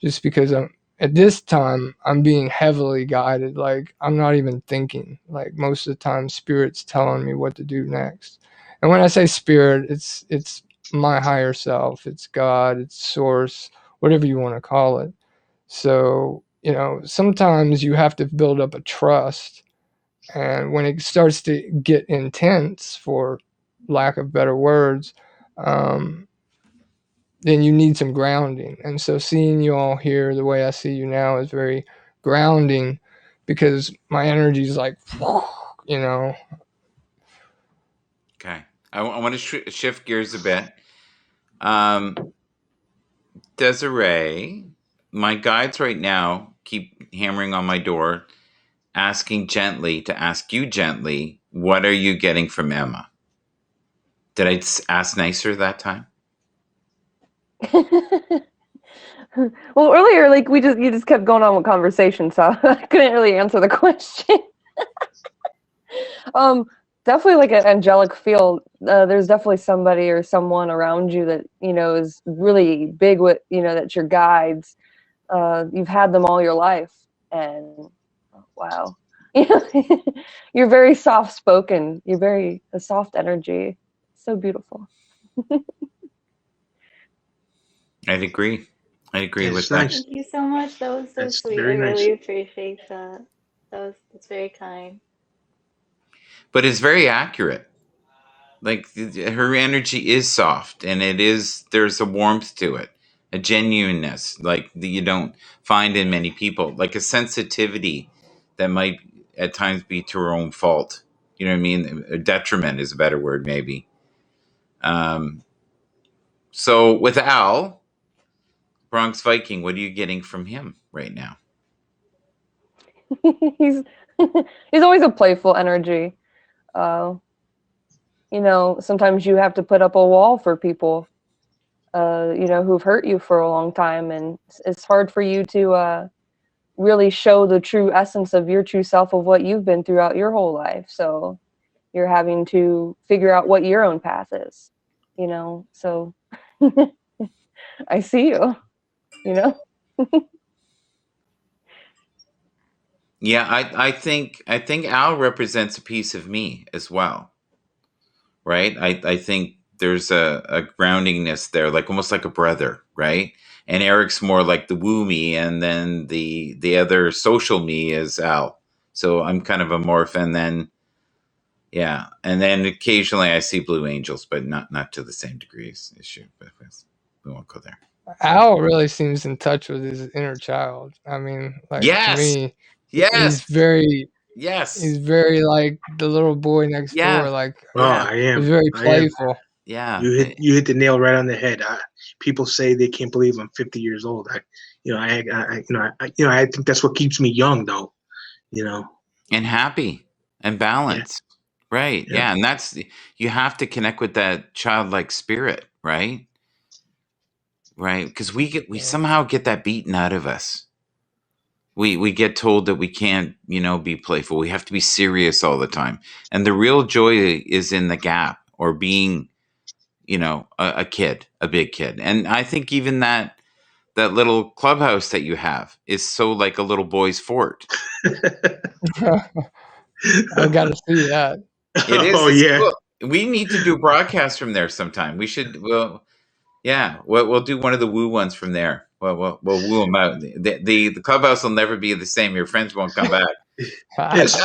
just because at this time I'm being heavily guided. Like I'm not even thinking. Like most of the time, spirit's telling me what to do next. And when I say spirit, it's my higher self. It's God. It's source. Whatever you want to call it. So you know, sometimes you have to build up a trust, and when it starts to get intense, for lack of better words, then you need some grounding. And so seeing you all here the way I see you now is very grounding, because my energy is like, you know. Okay, I want to shift gears a bit. Desiree, my guides right now keep hammering on my door, asking gently to ask you gently, what are you getting from Emma? Did I ask nicer that time? Well, earlier, like you just kept going on with conversation, so I couldn't really answer the question. Definitely like an angelic feel. There's definitely somebody or someone around you that, you know, is really big with, you know, that's your guides. You've had them all your life, and wow, you're very soft spoken. You're very a soft energy. So beautiful. I'd agree. I agree It's with that. nice. Thank you so much. That was so That's sweet. I very nice. really appreciate that. That's very kind. But it's very accurate. Like her energy is soft, and there's a warmth to it, a genuineness like that you don't find in many people, like a sensitivity that might at times be to her own fault. You know what I mean? A detriment is a better word, maybe. So with Al, Bronx Viking, what are you getting from him right now? he's he's always a playful energy. Uh, you know, sometimes you have to put up a wall for people, you know, who've hurt you for a long time, and it's hard for you to really show the true essence of your true self of what you've been throughout your whole life. So you're having to figure out what your own path is, you know. So I see you, you know. Yeah, I think Al represents a piece of me as well, right? I think there's a groundingness there, like almost like a brother, right? And Eric's more like the woo me, and then the other social me is Al. So I'm kind of a morph, and then yeah, and then occasionally I see blue angels, but not to the same degree as you. But we won't go there. Al really seems in touch with his inner child. I mean, like to Yes, me, yes, he's very yes, like the little boy next yeah, door. Like Oh, yeah, I am. he's very I am. playful. yeah. You hit the nail right on the head. People say they can't believe I'm 50 years old. I think that's what keeps me young, though. You know. And happy and balanced. Right. Yeah. Yeah. And that's, you have to connect with that childlike spirit, right? Right. Because we somehow get that beaten out of us. We get told that we can't, be playful. We have to be serious all the time. And the real joy is in the gap, or being, a kid, a big kid. And I think even that little clubhouse that you have is so like a little boy's fort. I got to see that. It is. Oh It's yeah. cool. We need to do broadcasts from there sometime. We should. Well, yeah, we'll do one of the woo ones from there. We'll woo them out. The clubhouse will never be the same. Your friends won't come back. It's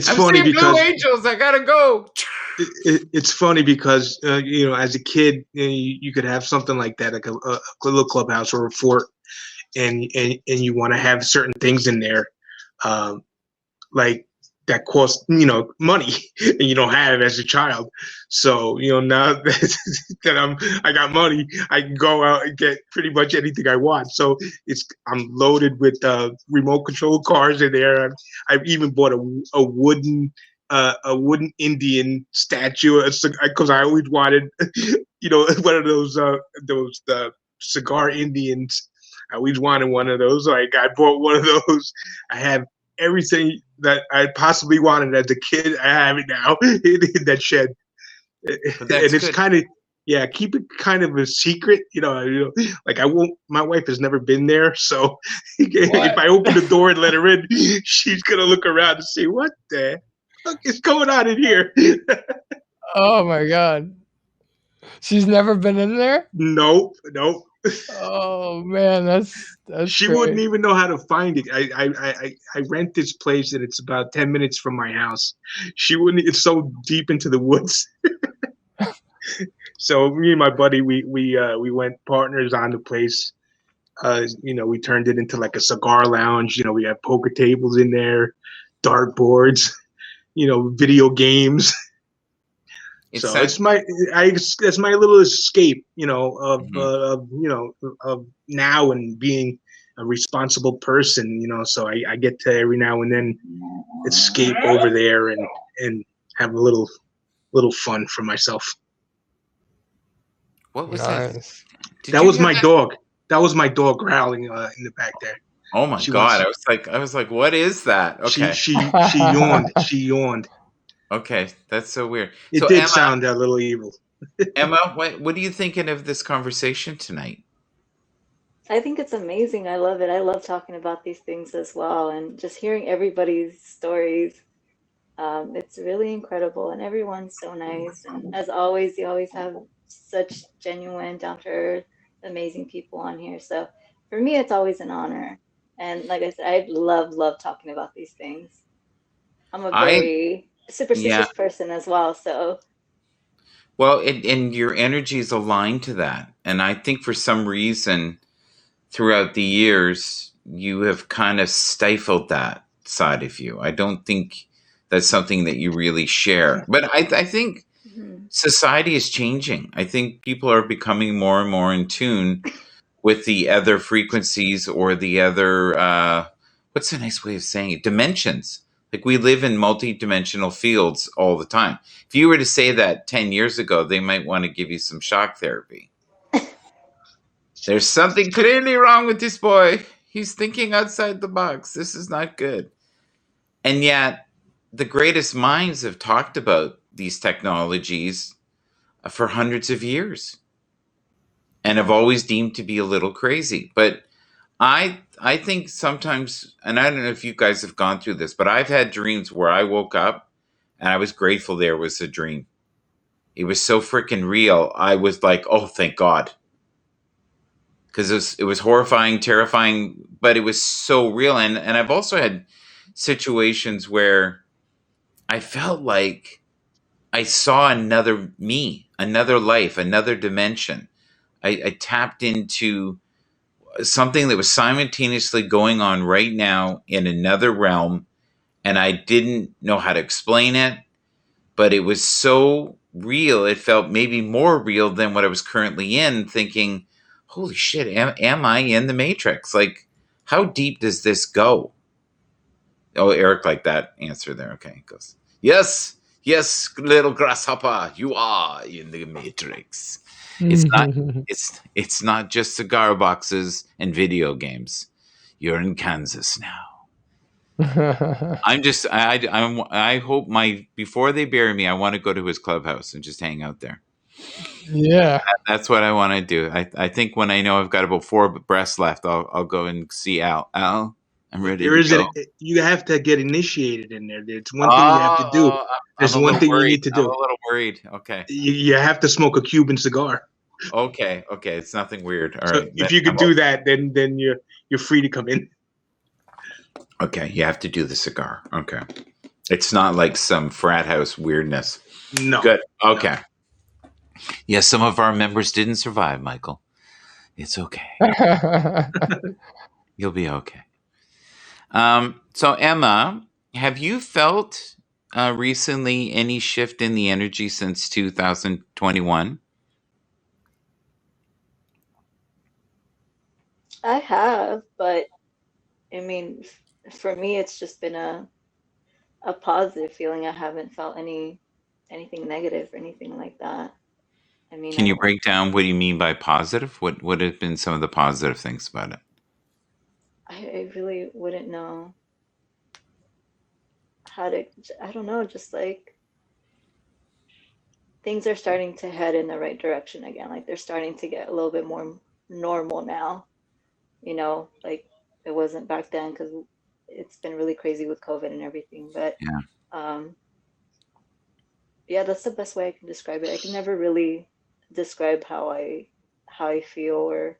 I'm funny seeing Blue because Angels. I gotta go. it's funny because as a kid, you could have something like that, like a little clubhouse or a fort, and you want to have certain things in there, like that cost money, and you don't have it as a child. So now that I got money, I can go out and get pretty much anything I want. So I'm loaded with remote control cars in there. I've even bought a wooden Indian statue because I always wanted one of those cigar Indians. I always wanted one of those. Like I bought one of those. I have everything that I possibly wanted as a kid. I have it now in that shed, and it's kind of keep it kind of a secret. Like I won't. My wife has never been there, so if I open the door and let her in, she's gonna look around and say, "What the fuck is going on in here?" Oh my God. She's never been in there? Nope. Oh man, that's She great. wouldn't even know how to find it. I rent this place and it's about 10 minutes from my house. She wouldn't. It's so deep into the woods. So me and my buddy, we went partners on the place. We turned it into like a cigar lounge. We have poker tables in there, dart boards, video games. It's my little escape, of now and being a responsible person, so I get to every now and then escape over there and have a little fun for myself. What was nice. that? That was my dog. That was my dog growling in the back there. Oh my God! I was like, what is that? Okay. She yawned. She yawned. Okay, that's so weird. It did sound a little evil. Emma, what are you thinking of this conversation tonight? I think it's amazing. I love it. I love talking about these things as well, and just hearing everybody's stories. It's really incredible, and everyone's so nice. And as always, you always have such genuine, down-to-earth, amazing people on here. So for me, it's always an honor. And like I said, I love talking about these things. I'm a very superstitious person as well. So. Well, and your energy is aligned to that. And I think for some reason, throughout the years, you have kind of stifled that side of you. I don't think that's something that you really share. But I think society is changing. I think people are becoming more and more in tune with the other frequencies or the other, what's a nice way of saying it? Dimensions. Like we live in multi-dimensional fields all the time. If you were to say that 10 years ago, they might want to give you some shock therapy. There's something clearly wrong with this boy. He's thinking outside the box. This is not good. And yet, the greatest minds have talked about these technologies for hundreds of years and have always deemed to be a little crazy. But I think sometimes, and I don't know if you guys have gone through this, but I've had dreams where I woke up and I was grateful there was a dream. It was so freaking real. I was like, oh, thank God. Because it was horrifying, terrifying, but it was so real. And I've also had situations where I felt like I saw another me, another life, another dimension. I tapped into something that was simultaneously going on right now in another realm, and I didn't know how to explain it, but it was so real. It felt maybe more real than what I was currently in, thinking, holy shit, am I in the Matrix? Like, how deep does this go? Oh, Eric liked that answer there. Okay, he goes, yes, little grasshopper, you are in the Matrix. It's not just cigar boxes and video games. You're in Kansas now. I hope before they bury me, I want to go to his clubhouse and just hang out there. Yeah, that's what I want to do. I think when I know I've got about 4 breaths left, I'll go and see Al. Al, I'm ready There to is go. you have to get initiated in there. It's one thing you have to do. I'm There's a one little thing you worried. need to I'm do. a little worried. Okay. You have to smoke a Cuban cigar. Okay. It's nothing weird. All So right. if you could do that, then you're free to come in. Okay, you have to do the cigar. Okay. It's not like some frat house weirdness. No. Good. Okay. Yeah, some of our members didn't survive, Michael. It's okay. You'll be okay. So Emma, have you felt recently any shift in the energy since 2021? I have, but I mean, for me, it's just been a positive feeling. I haven't felt anything negative or anything like that. I mean, Can you break down what you mean by positive? What have been some of the positive things about it? I really wouldn't know how to, I don't know, just like things are starting to head in the right direction again. Like they're starting to get a little bit more normal now, like it wasn't back then because it's been really crazy with COVID and everything. But Yeah. yeah, that's the best way I can describe it. I can never really describe how I feel or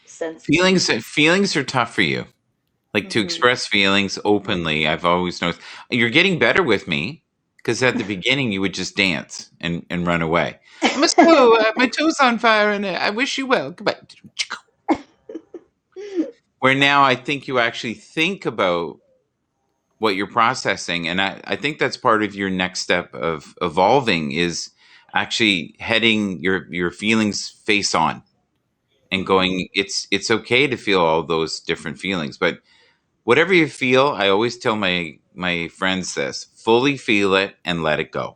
sense things. Feelings are tough for you. Like to express feelings openly. I've always noticed you're getting better with me because at the beginning you would just dance and run away. I'm my toes on fire and I wish you well. Goodbye. Where now I think you actually think about what you're processing. And I think that's part of your next step of evolving is actually heading your feelings face on and going, it's okay to feel all those different feelings. But whatever you feel, I always tell my friends this, fully feel it and let it go.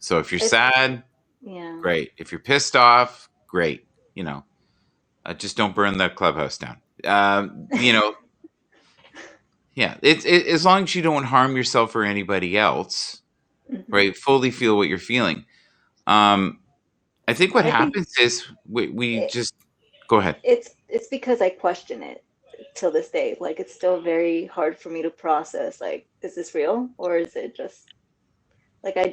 So if you're sad, Yeah. great. If you're pissed off, great. Just don't burn the clubhouse down. Yeah, it's as long as you don't harm yourself or anybody else, right? Fully feel what you're feeling. I think what I think happens is we it, just go ahead. it's because I question it till this day. Like it's still very hard for me to process. Like, is this real or is it just like I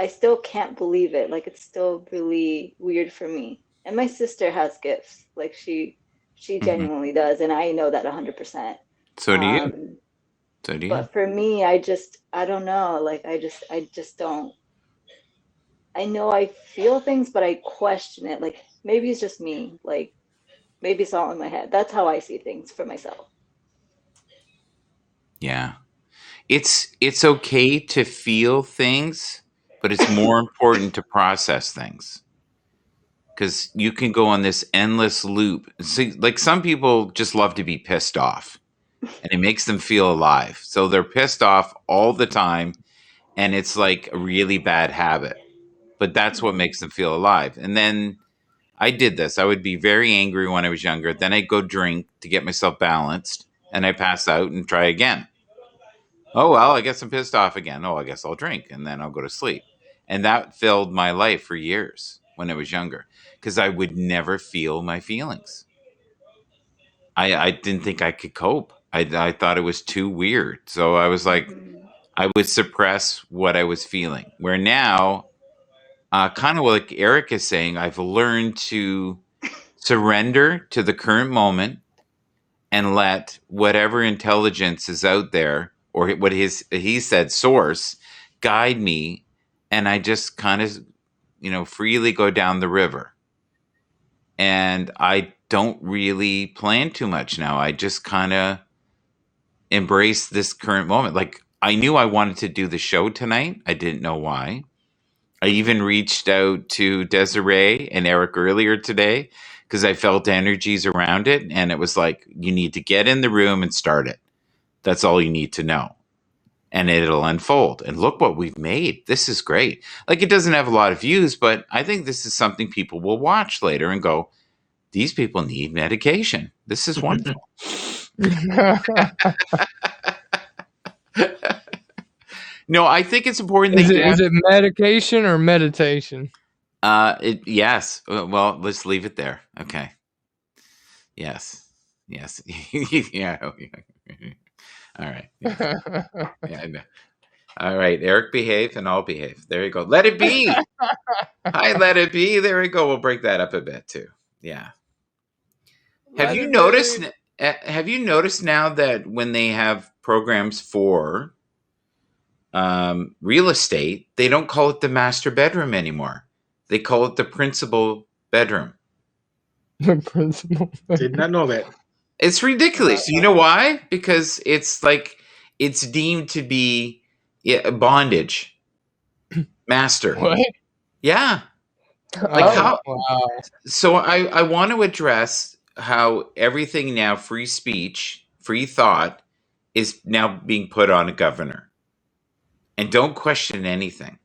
still can't believe it. Like it's still really weird for me. And my sister has gifts. Like she genuinely does, and I know that 100%. So do you. So do you. But for me, I don't know. Like I just don't. I know I feel things, but I question it. Like maybe it's just me. Like maybe it's all in my head. That's how I see things for myself. Yeah. It's okay to feel things, but it's more important to process things. Because you can go on this endless loop. See, like some people just love to be pissed off and it makes them feel alive. So they're pissed off all the time and it's like a really bad habit. But that's what makes them feel alive. And then I did this. I would be very angry when I was younger. Then I'd go drink to get myself balanced and I pass out and try again. Oh, well, I guess I'm pissed off again. Oh, I guess I'll drink and then I'll go to sleep. And that filled my life for years when I was younger because I would never feel my feelings. I didn't think I could cope. I thought it was too weird. So I was like, I would suppress what I was feeling. Where now, kind of like Eric is saying, I've learned to surrender to the current moment and let whatever intelligence is out there or what he said source guide me, and I just kind of freely go down the river, and I don't really plan too much now. I just kind of embrace this current moment. Like I knew I wanted to do the show tonight. I didn't know why. I even reached out to Desiree and Eric earlier today because I felt energies around it. And it was like, you need to get in the room and start it. That's all you need to know. And it'll unfold. And look what we've made. This is great. Like it doesn't have a lot of views, but I think this is something people will watch later and go, these people need medication. This is wonderful. No, I think it's important. Is it medication or meditation? Yes. Well, let's leave it there. Okay. Yes. Yes. Yeah. All right. Yeah. Yeah. I know. All right. Eric, behave, and I'll behave. There you go. Let it be. Hi, let it be. There we go. We'll break that up a bit too. Yeah. Have Let you it noticed? be. Have you noticed now that when they have programs for real estate, they don't call it the master bedroom anymore. They call it the principal bedroom. The principal. Did not know that. It's ridiculous. You know why? Because it's like it's deemed to be bondage. Master. What? Yeah. Like Oh, how Wow. so I want to address how everything now free speech, free thought is now being put on a governor. And don't question anything,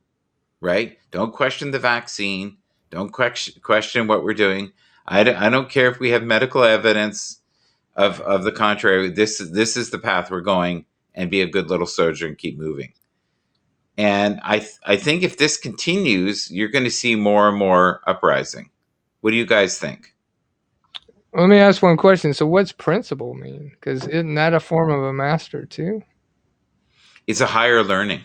right? Don't question the vaccine. Don't question what we're doing. I don't care if we have medical evidence of the contrary. This is the path we're going, and be a good little soldier and keep moving. And I think if this continues, you're going to see more and more uprising. What do you guys think? Let me ask one question. So, what's principal mean? Because isn't that a form of a master too? It's a higher learning.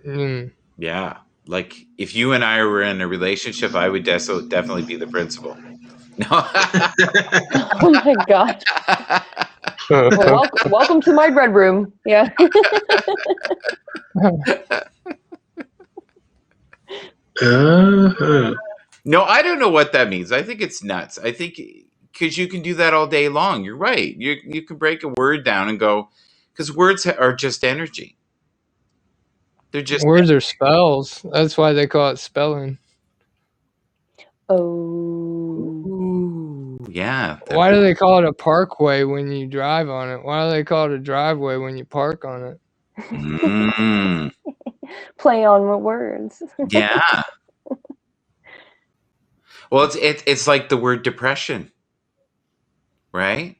Mm. Yeah. Like if you and I were in a relationship, I would definitely be the principal. No. oh my gosh. Well, welcome to my bedroom. Yeah. Uh-huh. No, I don't know what that means. I think it's nuts. I think because you can do that all day long. You're right. You can break a word down and go because words are just energy. They're just Words are spells. That's why they call it spelling. Oh. ooh, yeah. Why do they call it a parkway when you drive on it? Why do they call it a driveway when you park on it? Mm, Play on words. yeah. Well, it's like the word depression, right?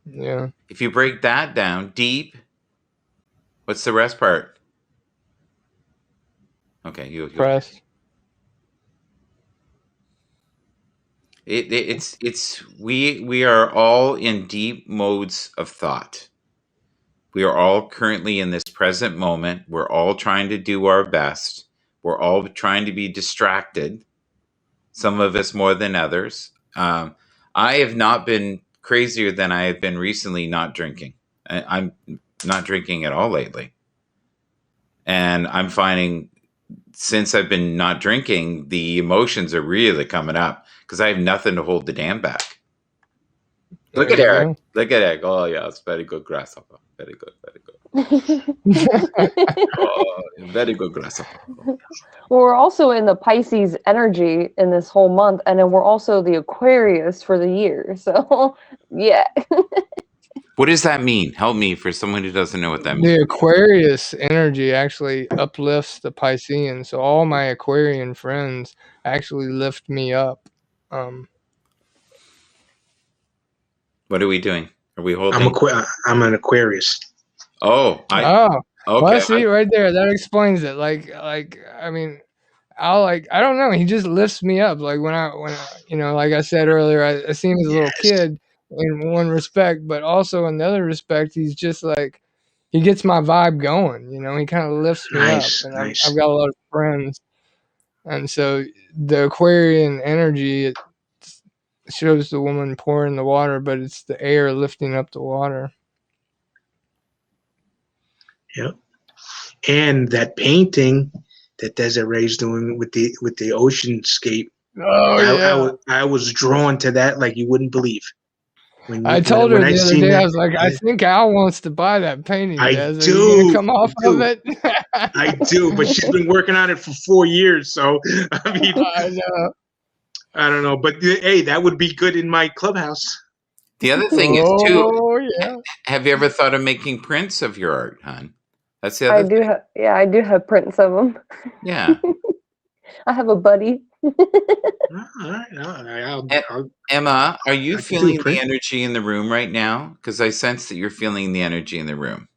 Yeah. If you break that down deep, what's the rest part? Okay, you. Press. It's we are all in deep modes of thought. We are all currently in this present moment. We're all trying to do our best. We're all trying to be distracted. Some of us more than others. I have not been crazier than I have been recently. Not drinking. I'm not drinking at all lately, and I'm finding since I've been not drinking, the emotions are really coming up because I have nothing to hold the dam back. Look There at you Eric. go. Look at Eric. Oh, yeah, it's very good grasshopper. Very good, very good. Oh, very good grasshopper. Well, we're also in the Pisces energy in this whole month, and then we're also the Aquarius for the year. So, yeah. What does that mean? Help me for someone who doesn't know what that means. The Aquarius energy actually uplifts the Piscean. So all my Aquarian friends actually lift me up. What are we doing? Are we I'm holding? I'm an Aquarius. Oh, Oh, well, okay. see right there, that explains it. I mean, I don't know. He just lifts me up. Like like I said earlier, I see him as a little Yes. kid in one respect, but also in the other respect, he's just like he gets my vibe going. He kind of lifts me up, Nice, and I've nice. got a lot of friends, and so the Aquarian energy it shows the woman pouring the water, but it's the air lifting up the water. Yep. And that painting that Desiree's doing with the oceanscape, Oh yeah. I was drawn to that like you wouldn't believe. I told her I the other seen day, I that, was like, I think Al wants to buy that painting, I Des. Are you going to do, come off of it? I do. But she's been working on it for 4 years, so I mean, I know. I don't know. But hey, that would be good in my clubhouse. The other thing is too. Oh, yeah. Have you ever thought of making prints of your art, hon? That's the I other do thing. have, yeah, I do have prints of them. Yeah. I have a buddy. All right, Emma, are you I could do a feeling the print. energy in the room right now? Because I sense that you're feeling the energy in the room.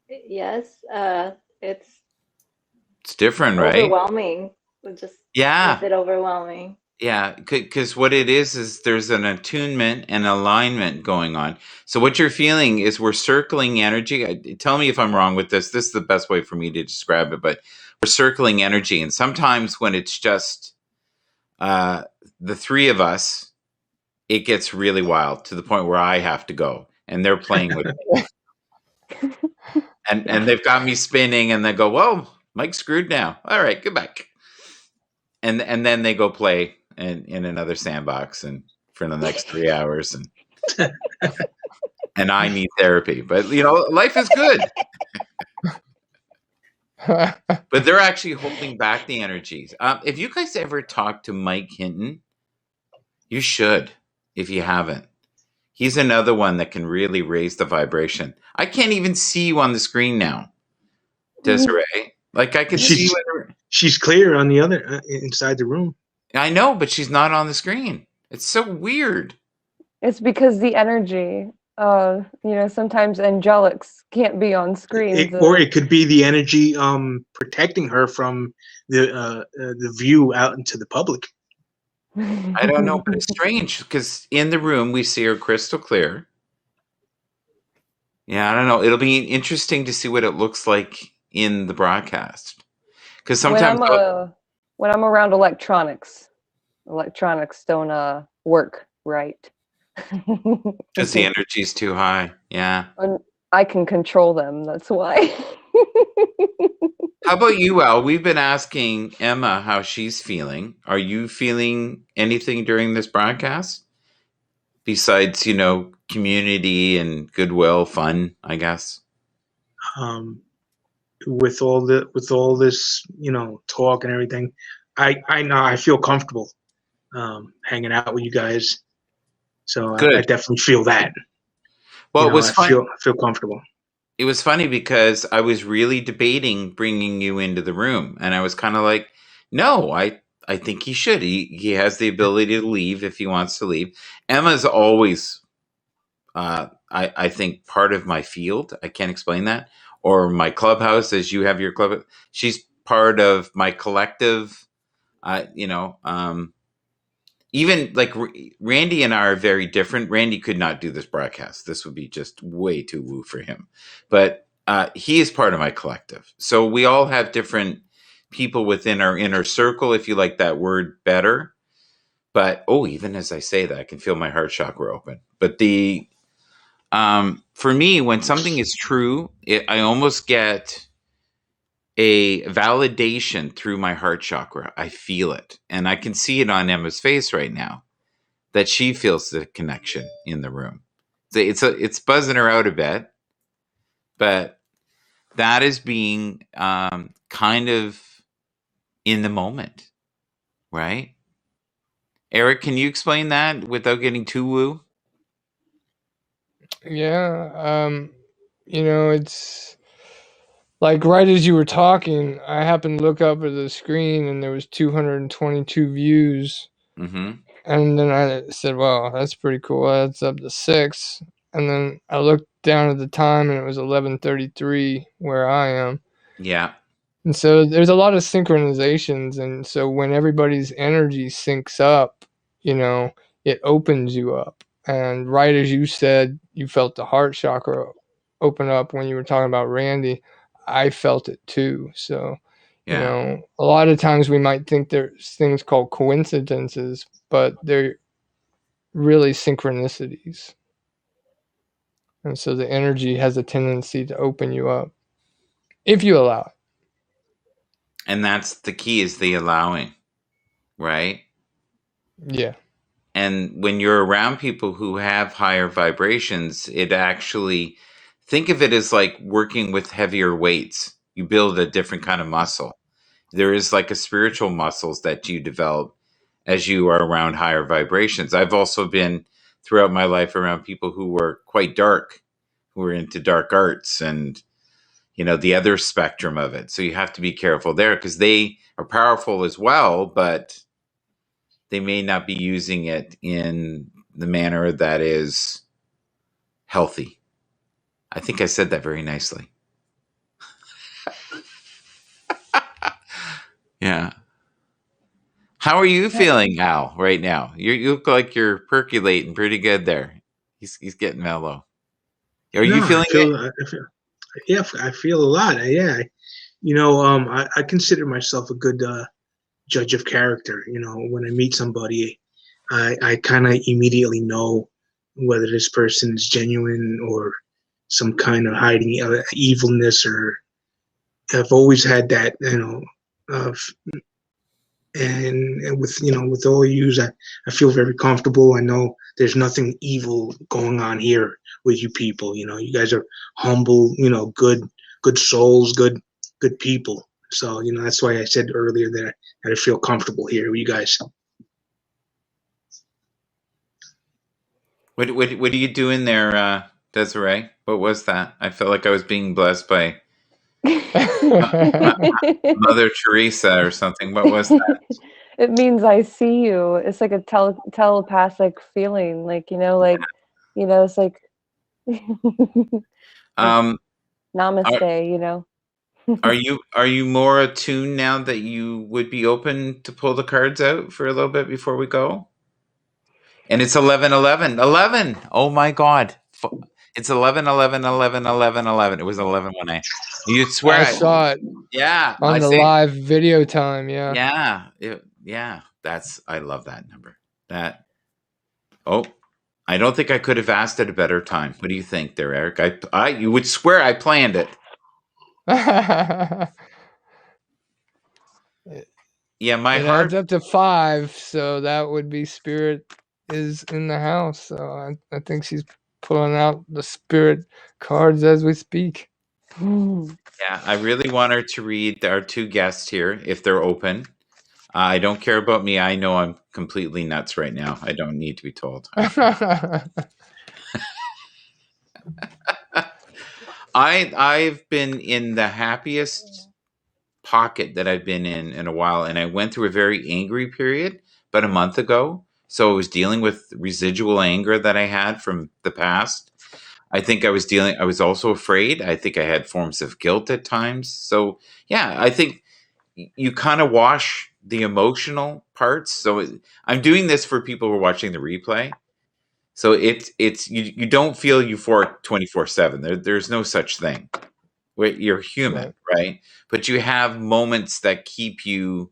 Yes, it's It's different, right? overwhelming. would just Yeah. make it overwhelming. Yeah, because what it is there's an attunement and alignment going on. So what you're feeling is we're circling energy. Tell me if I'm wrong with this. This is the best way for me to describe it, but we're circling energy. And sometimes when it's just the three of us, it gets really wild to the point where I have to go and they're playing with me. And they've got me spinning and they go, whoa, Mike's screwed now. All right, goodbye. And then they go play in another sandbox and for the next 3 hours and I need therapy. But life is good. But they're actually holding back the energies. If you guys ever talk to Mike Hinton, you should. If you haven't, he's another one that can really raise the vibration. I can't even see you on the screen now, Desiree. Like I can see you. She's clear on the other inside the room. I know, but she's not on the screen. It's so weird. It's because the energy. Sometimes angelics can't be on screen. Or it could be the energy protecting her from the view out into the public. I don't know, but it's strange because in the room we see her crystal clear. Yeah, I don't know. It'll be interesting to see what it looks like in the broadcast. Because sometimes when I'm around electronics don't work right. Because the energy's too high. Yeah. I can control them. That's why. How about you, Al? We've been asking Emma how she's feeling. Are you feeling anything during this broadcast? Besides, community and goodwill, fun, I guess. With all this, talk and everything, I know I feel comfortable hanging out with you guys. So I definitely feel that. Well, it was fun. I feel comfortable. It was funny because I was really debating bringing you into the room, and I was kind of like, no, I think he should. He has the ability to leave if he wants to leave. Emma's always, I think, part of my field. I can't explain that. Or my clubhouse, as you have your club. She's part of my collective, even like Randy and I are very different. Randy could not do this broadcast. This would be just way too woo for him. But he is part of my collective. So we all have different people within our inner circle, if you like that word better. But, even as I say that, I can feel my heart chakra open. But for me, when something is true, I almost get a validation through my heart chakra. I feel it. And I can see it on Emma's face right now that she feels the connection in the room. It's buzzing her out a bit, but that is being kind of in the moment, right? Eric, can you explain that without getting too woo? Yeah. It's like right as you were talking, I happened to look up at the screen and there was 222 views. Mm-hmm. And then I said, well, that's pretty cool. That's up to 6. And then I looked down at the time and it was 11:33 where I am. Yeah. And so there's a lot of synchronizations. And so when everybody's energy syncs up, it opens you up. And right as you said, you felt the heart chakra open up when you were talking about Randy. I felt it too. So, Yeah. A lot of times we might think there's things called coincidences, but they're really synchronicities. And so the energy has a tendency to open you up if you allow it. And that's the key, is the allowing, right? Yeah. And when you're around people who have higher vibrations, it actually, think of it as like working with heavier weights. You build a different kind of muscle. There is like a spiritual muscles that you develop as you are around higher vibrations. I've also been throughout my life around people who were quite dark, who were into dark arts and, the other spectrum of it. So you have to be careful there because they are powerful as well, but they may not be using it in the manner that is healthy. I think I said that very nicely. Yeah. How are you feeling, Al, right now? You look like you're percolating pretty good there. He's getting mellow. Are you No, feeling it? yeah, I feel a lot. Yeah, I consider myself a good judge of character. When I meet somebody, I kind of immediately know whether this person is genuine or some kind of hiding evilness. Or I've always had that, uh, and with all you, I feel very comfortable. I know there's nothing evil going on here with you people. You guys are humble, good souls, good people. So that's why I said earlier that I feel comfortable here with you guys. What are you doing there, Desiree? What was that? I felt like I was being blessed by Mother Teresa or something. What was that? It means I see you. It's like a telepathic feeling, it's like Um, namaste. are you more attuned now that you would be open to pull the cards out for a little bit before we go? And it's 11:11. 11. Oh my God. It's 11:11. It was 11 when you swear I saw it yeah, on I the say live video time. Yeah. yeah. I love that number. Oh, I don't think I could have asked at a better time. What do you think there, Eric? You would swear I planned it. Yeah, my It heart. adds up to 5, so that would be spirit is in the house. So I think she's pulling out the spirit cards as we speak. Yeah, I really want her to read our two guests here if they're open. I don't care about me. I know I'm completely nuts right now. I don't need to be told. I've been in the happiest pocket that I've been in a while, and I went through a very angry period about a month ago. So I was dealing with residual anger that I had from the past. I think I was also afraid. I think I had forms of guilt at times. So yeah, I think you kind of wash the emotional parts. So I'm doing this for people who are watching the replay. So it's you don't feel euphoric 24/7. There's no such thing. You're human, right? But you have moments that keep you,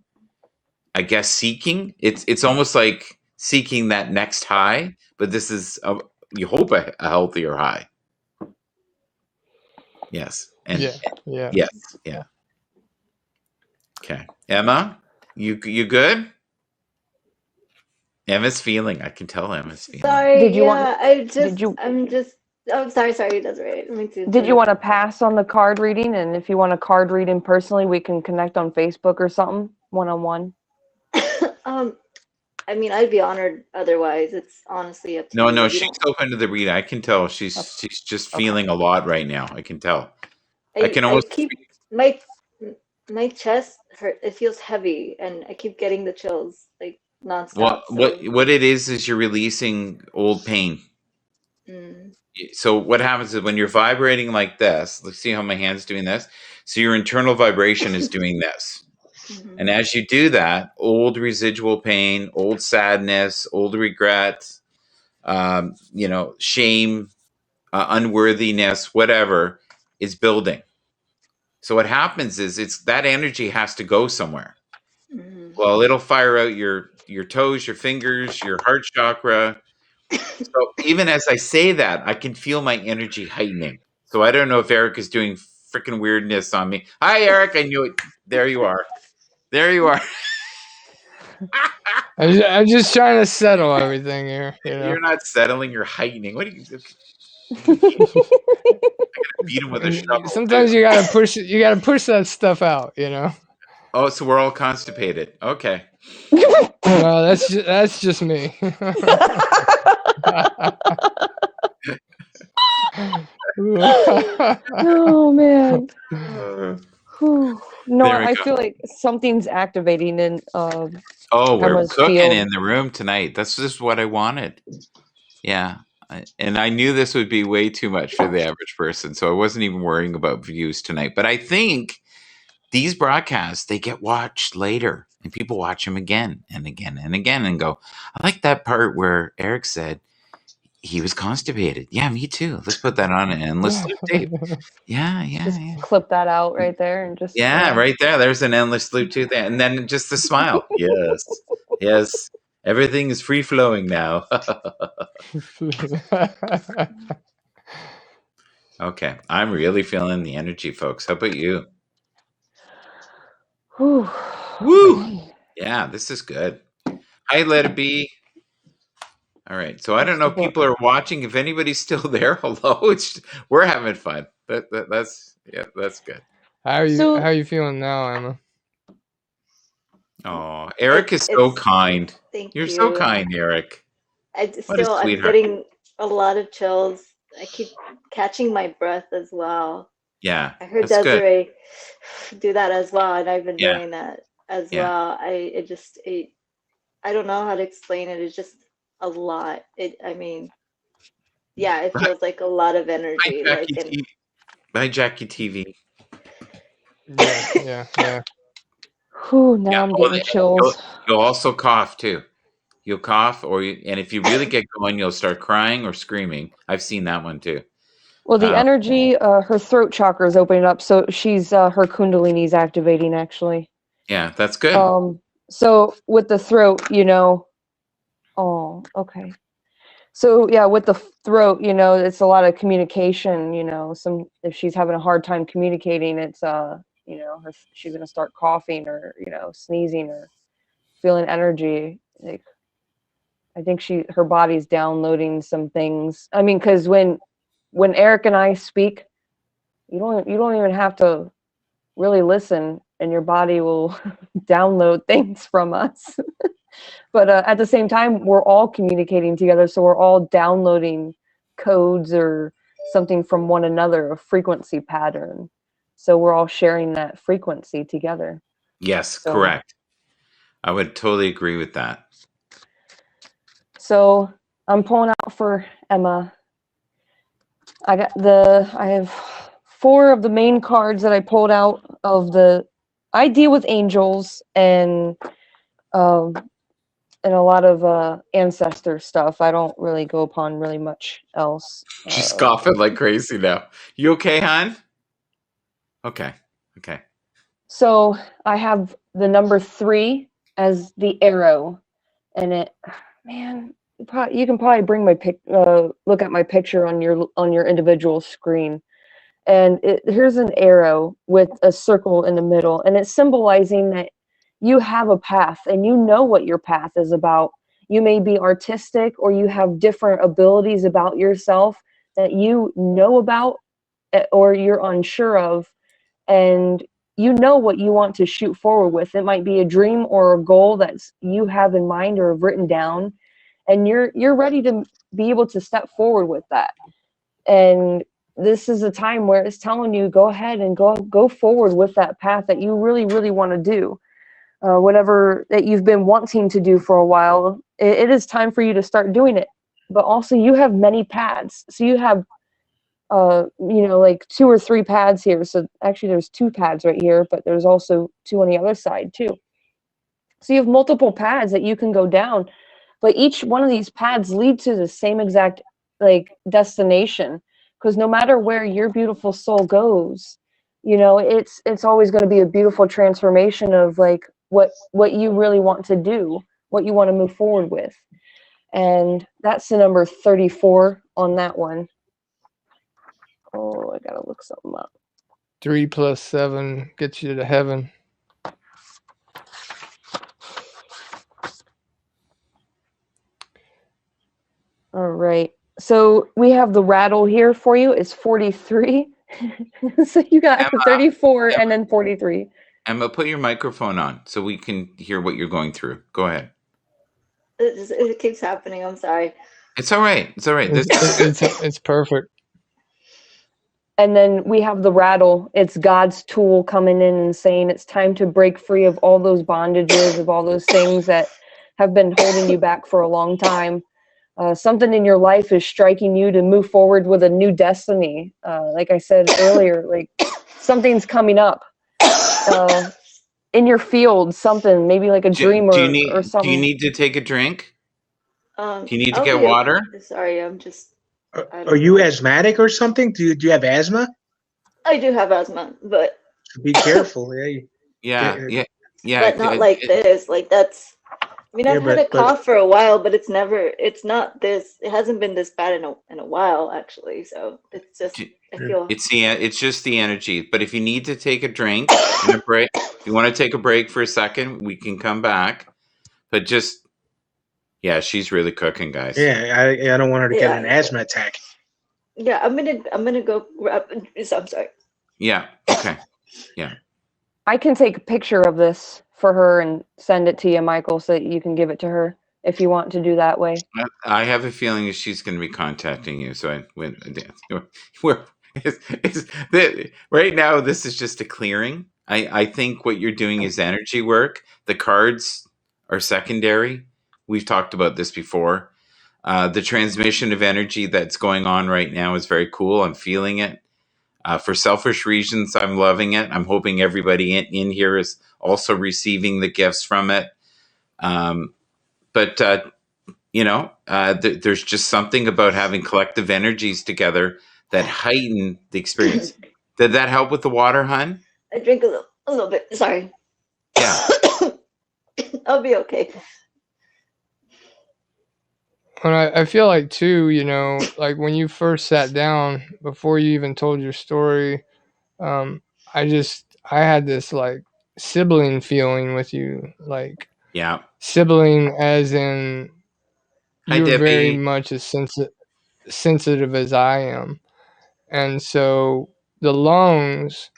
I guess, seeking. It's almost like seeking that next high, but this is you hope a healthier high. Yes, and yeah. yes, yeah. Okay, Emma, you good? Emma's feeling. I can tell Emma's feeling. Sorry, Did you yeah, want- I'm just, oh, sorry, that's right. Me too. Did you want to pass on the card reading? And if you want a card reading personally, we can connect on Facebook or something, one-on-one. I mean, I'd be honored otherwise. It's honestly up to you. No, she's open to the read. I can tell she's just feeling a lot right now. I can tell. I can almost keep my chest hurt. It feels heavy, and I keep getting the chills like nonstop. What it is you're releasing old pain. So what happens is when you're vibrating like this, let's see how my hand's doing this. So your internal vibration is doing this. And as you do that, old residual pain, old sadness, old regret, shame, unworthiness, whatever is building. So what happens is it's that energy has to go somewhere. Well, it'll fire out your toes, your fingers, your heart chakra. So even as I say that, I can feel my energy heightening. So I don't know if Eric is doing freaking weirdness on me. Hi, Eric. I knew it. There you are. There you are. I'm just trying to settle everything here. You're not settling. You're heightening. What are you? I gotta beat him with a shovel. Sometimes you gotta push it. You gotta push that stuff out. Oh, so we're all constipated. Okay. No, that's just me. Oh man. No, I go. feel like something's activating in we're Emma's cooking field. in the room tonight. That's just what I wanted. Yeah. And I knew this would be way too much for the average person, so I wasn't even worrying about views tonight. But I think these broadcasts, they get watched later. And people watch him again and again and again and go, I like that part where Eric said he was constipated. Yeah, me too. Let's put that on an endless loop tape. Yeah. Just clip that out right there and just Yeah, right there. There's an endless loop too. There. And then just the smile. Yes. Everything is free flowing now. Okay. I'm really feeling the energy, folks. How about you? Whew. Woo! Yeah, this is good. Hi, Let It Be. All right. So I don't know if people are watching. If anybody's still there, hello. We're having fun. That's good. How So- are you feeling now, Emma? Oh, Eric is so kind. Thank You're you. so kind, Eric. I'm sweetheart. getting a lot of chills. I keep catching my breath as well. Yeah, I heard that's good. Desiree do that as well, and I've been Yeah. doing that as Yeah. well. I don't know how to explain it. It's just a lot. It Right. feels like a lot of energy. Bye, Jackie TV. Yeah. Whew, now I'm getting chills. You'll also cough too. You'll cough, and if you really get going, you'll start crying or screaming. I've seen that one too. Well, the energy, her throat chakra is opening up, so she's her kundalini's activating actually. Yeah, that's good. So with the throat, oh, okay. So yeah, with the throat, it's a lot of communication. If she's having a hard time communicating, it's she's gonna start coughing or sneezing or feeling energy. Like, I think her body's downloading some things. I mean, because when Eric and I speak, you don't even have to really listen, and your body will download things from us. But at the same time, we're all communicating together, so we're all downloading codes or something from one another, a frequency pattern. So we're all sharing that frequency together. Yes, correct. I would totally agree with that. So I'm pulling out for Emma. I have 4 of the main cards that I pulled out of I deal with angels and a lot of ancestor stuff. I don't really go upon really much else. She's coughing like crazy now. You okay, hon? Okay. So I have the number 3 as the arrow, and you can probably bring my look at my picture on your individual screen. And here's an arrow with a circle in the middle, and it's symbolizing that you have a path and you know what your path is about. You may be artistic, or you have different abilities about yourself that you know about or you're unsure of, and you know what you want to shoot forward with. It might be a dream or a goal that you have in mind or have written down, and you're ready to be able to step forward with that. And this is a time where it's telling you, go ahead and go forward with that path that you really, really want to do. Whatever that you've been wanting to do for a while, it is time for you to start doing it. But also, you have many paths. So you have, like 2 or 3 paths here. So actually, there's 2 paths right here, but there's also 2 on the other side too. So you have multiple paths that you can go down, but each one of these paths lead to the same exact destination. Because no matter where your beautiful soul goes, it's always going to be a beautiful transformation of what you really want to do, what you want to move forward with. And that's the number 34 on that one. Oh, I gotta look something up. 3 + 7 gets you to heaven. All right. So we have the rattle here for you. It's 43. So you got Emma, 34 and then 43. Emma, put your microphone on so we can hear what you're going through. Go ahead. It keeps happening. I'm sorry. It's all right. It's perfect. And then we have the rattle. It's God's tool coming in and saying it's time to break free of all those bondages, of all those things that have been holding you back for a long time. Something in your life is striking you to move forward with a new destiny. Like I said earlier, something's coming up. in your field, something, maybe like a dream Do you or need something. to take a drink? Do you need to I'll get be water? sorry, I'm just I Are don't you know. asthmatic or something? Do you have asthma? I do have asthma, but Be careful. Yeah, Yeah, yeah, yeah, yeah. but not like this. Like that's I mean, yeah, I've had a but cough for a while, but it's not this. It hasn't been this bad in a while, actually. So it's just, I feel. It's just the energy. But if you need to take a drink and a break, if you want to take a break for a second, we can come back. But just yeah, she's really cooking, guys. yeah, I don't want her to get an Yeah, asthma attack. yeah. I'm gonna go grab. I'm sorry. Yeah. Okay. Yeah. I can take a picture of this for her and send it to you, Michael, so that you can give it to her if you want to do that way. I have a feeling that she's going to be contacting you. So we're, right now, this is just a clearing. I think what you're doing is energy work. The cards are secondary. We've talked about this before. The transmission of energy that's going on right now is very cool. I'm feeling it. For selfish reasons, I'm loving it. I'm hoping everybody in here is also receiving the gifts from it. But there's just something about having collective energies together that heighten the experience. Did that help with the water, hun? I drink a little bit. Sorry. Yeah. I'll be okay. And I feel like too, like when you first sat down before you even told your story, I had this like sibling feeling with you, like Yeah. sibling as in Hi, you're very Debbie. much as sensitive as I am. And so the lungs,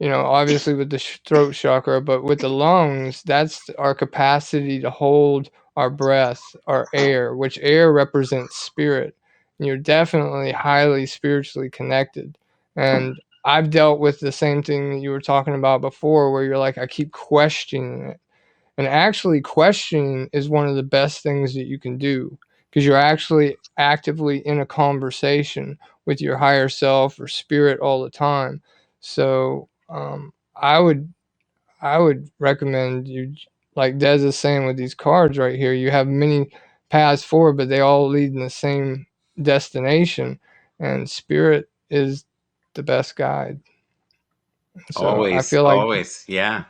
obviously with the throat chakra, but with the lungs, that's our capacity to hold our breath, our air, which air represents spirit. And you're definitely highly spiritually connected. And I've dealt with the same thing that you were talking about before, where you're like, I keep questioning it. And actually, questioning is one of the best things that you can do because you're actually actively in a conversation with your higher self or spirit all the time. So I would recommend you, like Des is saying with these cards right here. You have many paths forward, but they all lead in the same destination, and spirit is the best guide. So I Always, feel like always. Yeah.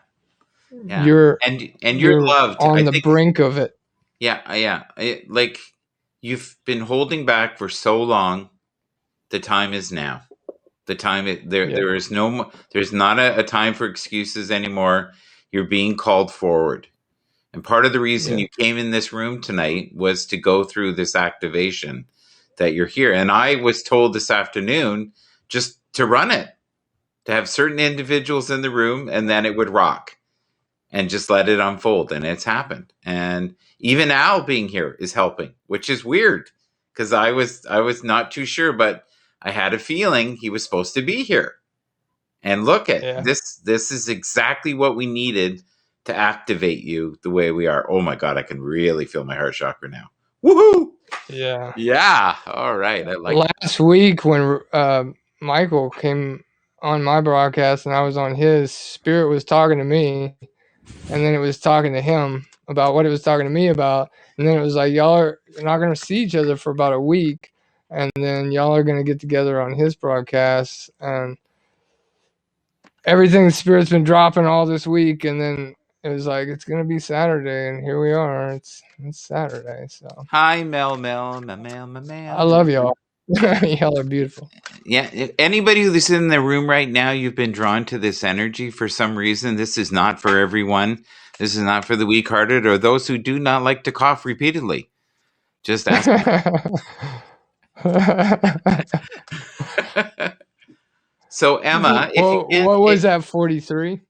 Yeah. you're And you're you're loved. I on the think brink of it. yeah, yeah. Like you've been holding back for so long. The time is now. Yeah. There is there's not a time for excuses anymore. You're being called forward. And part of the reason Yeah. you came in this room tonight was to go through this activation that you're here. And I was told this afternoon just to run it, to have certain individuals in the room, and then it would rock and just let it unfold. And it's happened. And even Al being here is helping, which is weird because I was not too sure, but I had a feeling he was supposed to be here. And look at Yeah. this is exactly what we needed to activate you the way we are. Oh my god, I can really feel my heart chakra now. Woohoo! Yeah. Yeah. All right. I like Last week when Michael came on my broadcast and I was on his, spirit was talking to me, and then it was talking to him about what it was talking to me about, and then it was like y'all are not going to see each other for about a week, and then y'all are going to get together on his broadcast, and everything spirit's been dropping all this week, and then it was like it's going to be Saturday, and here we are. It's Saturday, so hi Mel Mel Mel Mel Mel Mel. I love y'all. Y'all are beautiful. Yeah, if anybody who's in the room right now, you've been drawn to this energy for some reason. This is not for everyone. This is not for the weak-hearted or those who do not like to cough repeatedly. Just ask. So Emma, if you can't, what was that? 43.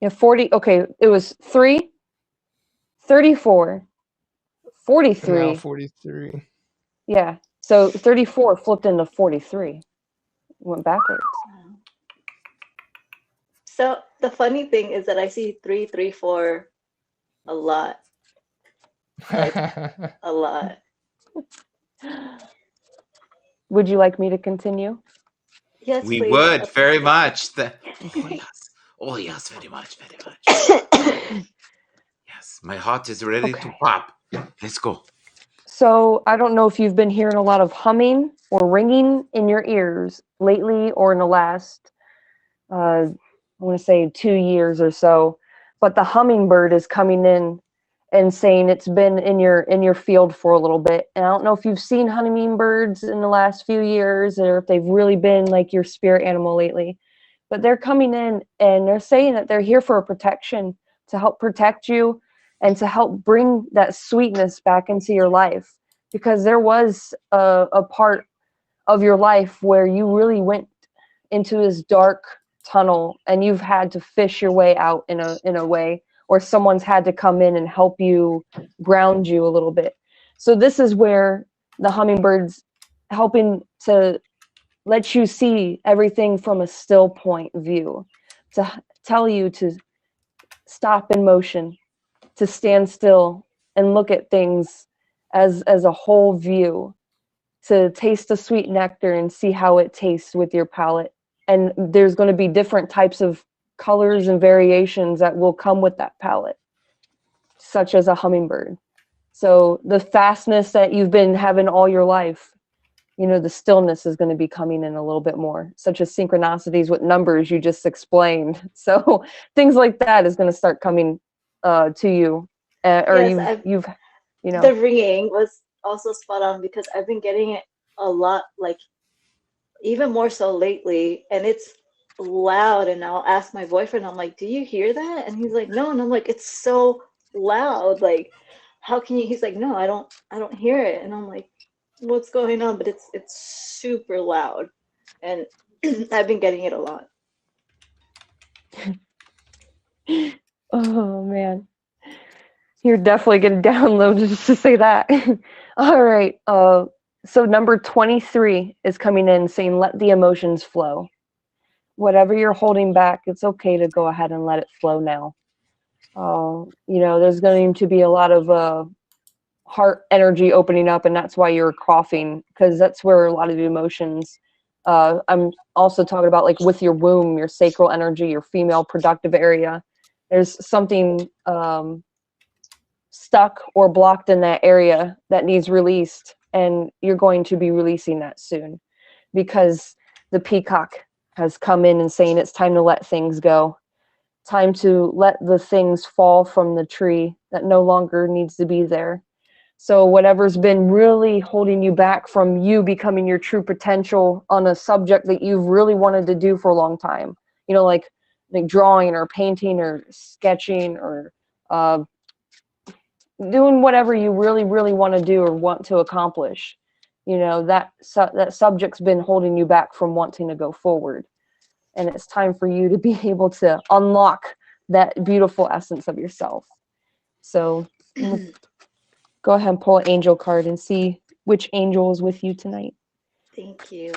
Yeah, 40. Okay, it was 3, 34, And now 43. 43. Yeah, so 34 flipped into 43. Went backwards. So the funny thing is that I see 334 a lot. Like a lot. Would you like me to continue? Yes, we please. would very much. Oh, yes, very much, very much. Yes, my heart is ready to Okay. pop. Let's go. So I don't know if you've been hearing a lot of humming or ringing in your ears lately or in the last, I want to say 2 years or so, but the hummingbird is coming in and saying it's been in your field for a little bit. And I don't know if you've seen hummingbirds in the last few years or if they've really been like your spirit animal lately. But they're coming in and they're saying that they're here for a protection to help protect you and to help bring that sweetness back into your life because there was a part of your life where you really went into this dark tunnel and you've had to fish your way out in a way or someone's had to come in and help you ground you a little bit. So this is where the hummingbirds helping to let you see everything from a still point view, to tell you to stop in motion, to stand still and look at things as a whole view, to taste the sweet nectar and see how it tastes with your palate. And there's going to be different types of colors and variations that will come with that palate, such as a hummingbird. So the fastness that you've been having all your life, the stillness is going to be coming in a little bit more, such as synchronicities with numbers you just explained. So things like that is going to start coming to you, or Yes, you've. the ringing was also spot on because I've been getting it a lot, like even more so lately, and it's loud. And I'll ask my boyfriend, I'm like, "Do you hear that?" And he's like, "No." And I'm like, "It's so loud. Like, how can you?" He's like, "No, I don't hear it." And I'm like, "What's going on?" But it's super loud, and I've been getting it a lot. Oh man, you're definitely gonna download just to say that. All right. So number 23 is coming in saying, "Let the emotions flow. Whatever you're holding back, it's okay to go ahead and let it flow now." There's going to be a lot of heart energy opening up, and that's why you're coughing, because that's where a lot of the emotions. I'm also talking about like with your womb, your sacral energy, your female productive area. There's something stuck or blocked in that area that needs released, and you're going to be releasing that soon because the peacock has come in and saying it's time to let things go, time to let the things fall from the tree that no longer needs to be there. So whatever's been really holding you back from you becoming your true potential on a subject that you've really wanted to do for a long time, like drawing or painting or sketching or uh, doing whatever you really, really want to do or want to accomplish, that subject's been holding you back from wanting to go forward. And it's time for you to be able to unlock that beautiful essence of yourself. So go ahead and pull an angel card and see which angel is with you tonight. Thank you.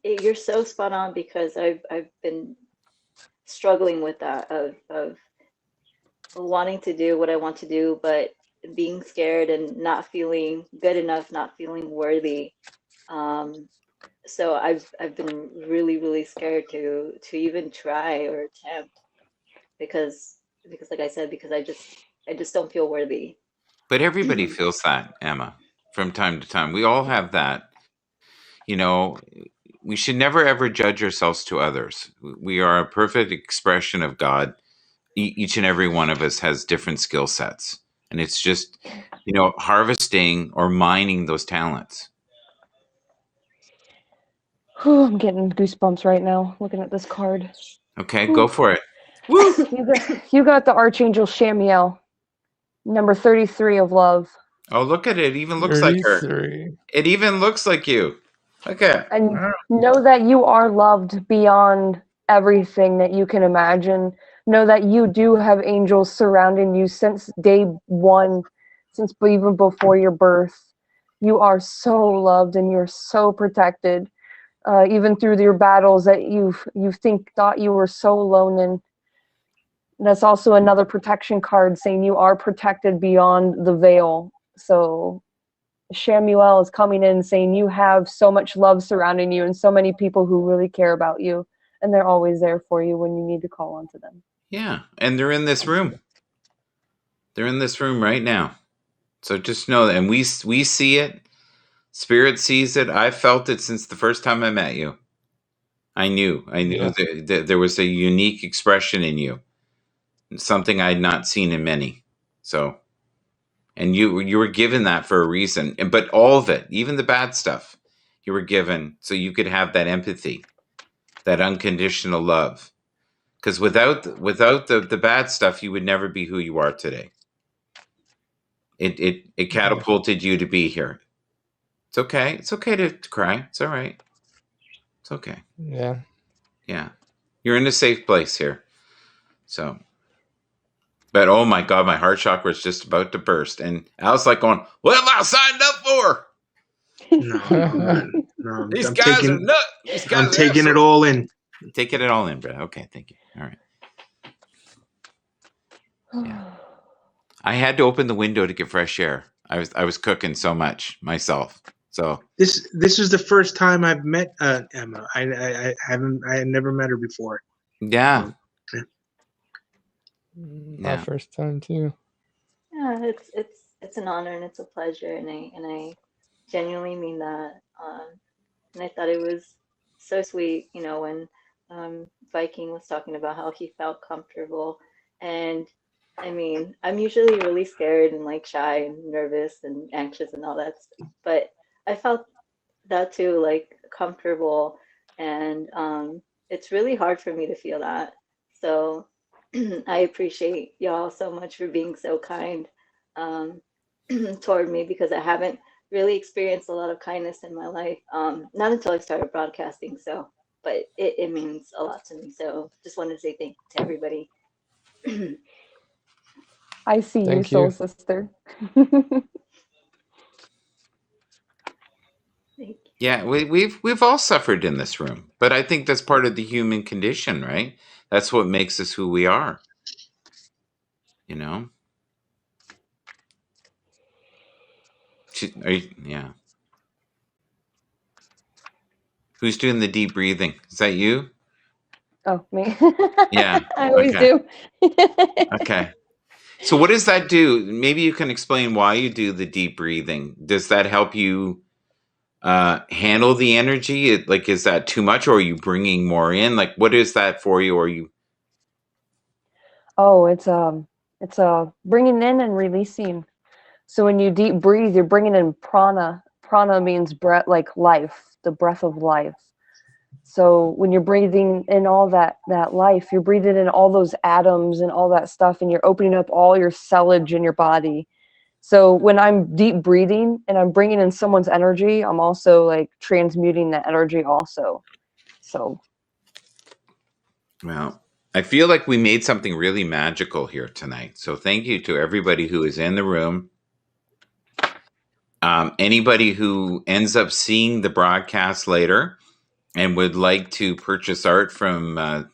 You're so spot on because I've been struggling with that of wanting to do what I want to do, but being scared and not feeling good enough, not feeling worthy. So I've been really, really scared to even try or attempt because like I said, because I just don't feel worthy. But everybody feels that, Emma, from time to time. We all have that. You know, we should never ever judge ourselves to others. We are a perfect expression of God. Each and every one of us has different skill sets. And it's just, harvesting or mining those talents. Whew, I'm getting goosebumps right now looking at this card. Okay, go for it. Woo! You got the Archangel Shamiel, number 33 of love. Oh, look at it. It even looks like her. 33. It even looks like you. Okay. And know that you are loved beyond everything that you can imagine. Know that you do have angels surrounding you since day one, since even before your birth. You are so loved and you're so protected, even through your battles that thought you were so alone in. That's also another protection card saying you are protected beyond the veil. So Shamuel is coming in saying you have so much love surrounding you and so many people who really care about you and they're always there for you when you need to call onto them. Yeah, and they're in this room. They're in this room right now. So just know that, and we see it. Spirit sees it. I felt it since the first time I met you. I knew Yeah. that there was a unique expression in you, something I'd not seen in many. So, and you were given that for a reason. But all of it, even the bad stuff, you were given so you could have that empathy, that unconditional love. Because without the bad stuff, you would never be who you are today. It catapulted you to be here. It's okay. It's okay to cry. It's all right. It's okay. Yeah. Yeah. You're in a safe place here. So, but oh my God, my heart chakra is just about to burst. And I was like going, what have I signed up for? No, man. No, These I'm guys are taking nuts. These guys I'm are taking it absolute. all in. Taking it all in, Brett. Okay, thank you. All right. Yeah. I had to open the window to get fresh air. I was cooking so much myself. So This is the first time I've met Emma. I never met her before. yeah. Yeah. My first time too. Yeah, it's an honor and it's a pleasure, and I genuinely mean that. And I thought it was so sweet, you know, when Viking was talking about how he felt comfortable. And I mean, I'm usually really scared and like shy and nervous and anxious and all that stuff, but I felt that too, like comfortable, and it's really hard for me to feel that. So I appreciate y'all so much for being so kind um, toward me, because I haven't really experienced a lot of kindness in my life. Not until I started broadcasting. So, but it means a lot to me. So just wanted to say thank you to everybody. I see you, Thank soul you. sister. Thank you. Yeah, we've all suffered in this room, but I think that's part of the human condition, right? That's what makes us who we are. You know. Yeah. Who's doing the deep breathing? Is that you? Oh, me. Yeah. I always Okay. do. Okay. So what does that do? Maybe you can explain why you do the deep breathing. Does that help you handle the energy? Like, is that too much, or are you bringing more in? Like, what is that for you? Or you? Oh, it's bringing in and releasing. So when you deep breathe, you're bringing in prana. Prana means breath, like life, the breath of life. So when you're breathing in all that life, you're breathing in all those atoms and all that stuff, and you're opening up all your cellage in your body. So when I'm deep breathing and I'm bringing in someone's energy, I'm also like transmuting that energy also. So Well, I feel like we made something really magical here tonight. So thank you to everybody who is in the room. Anybody who ends up seeing the broadcast later and would like to purchase art from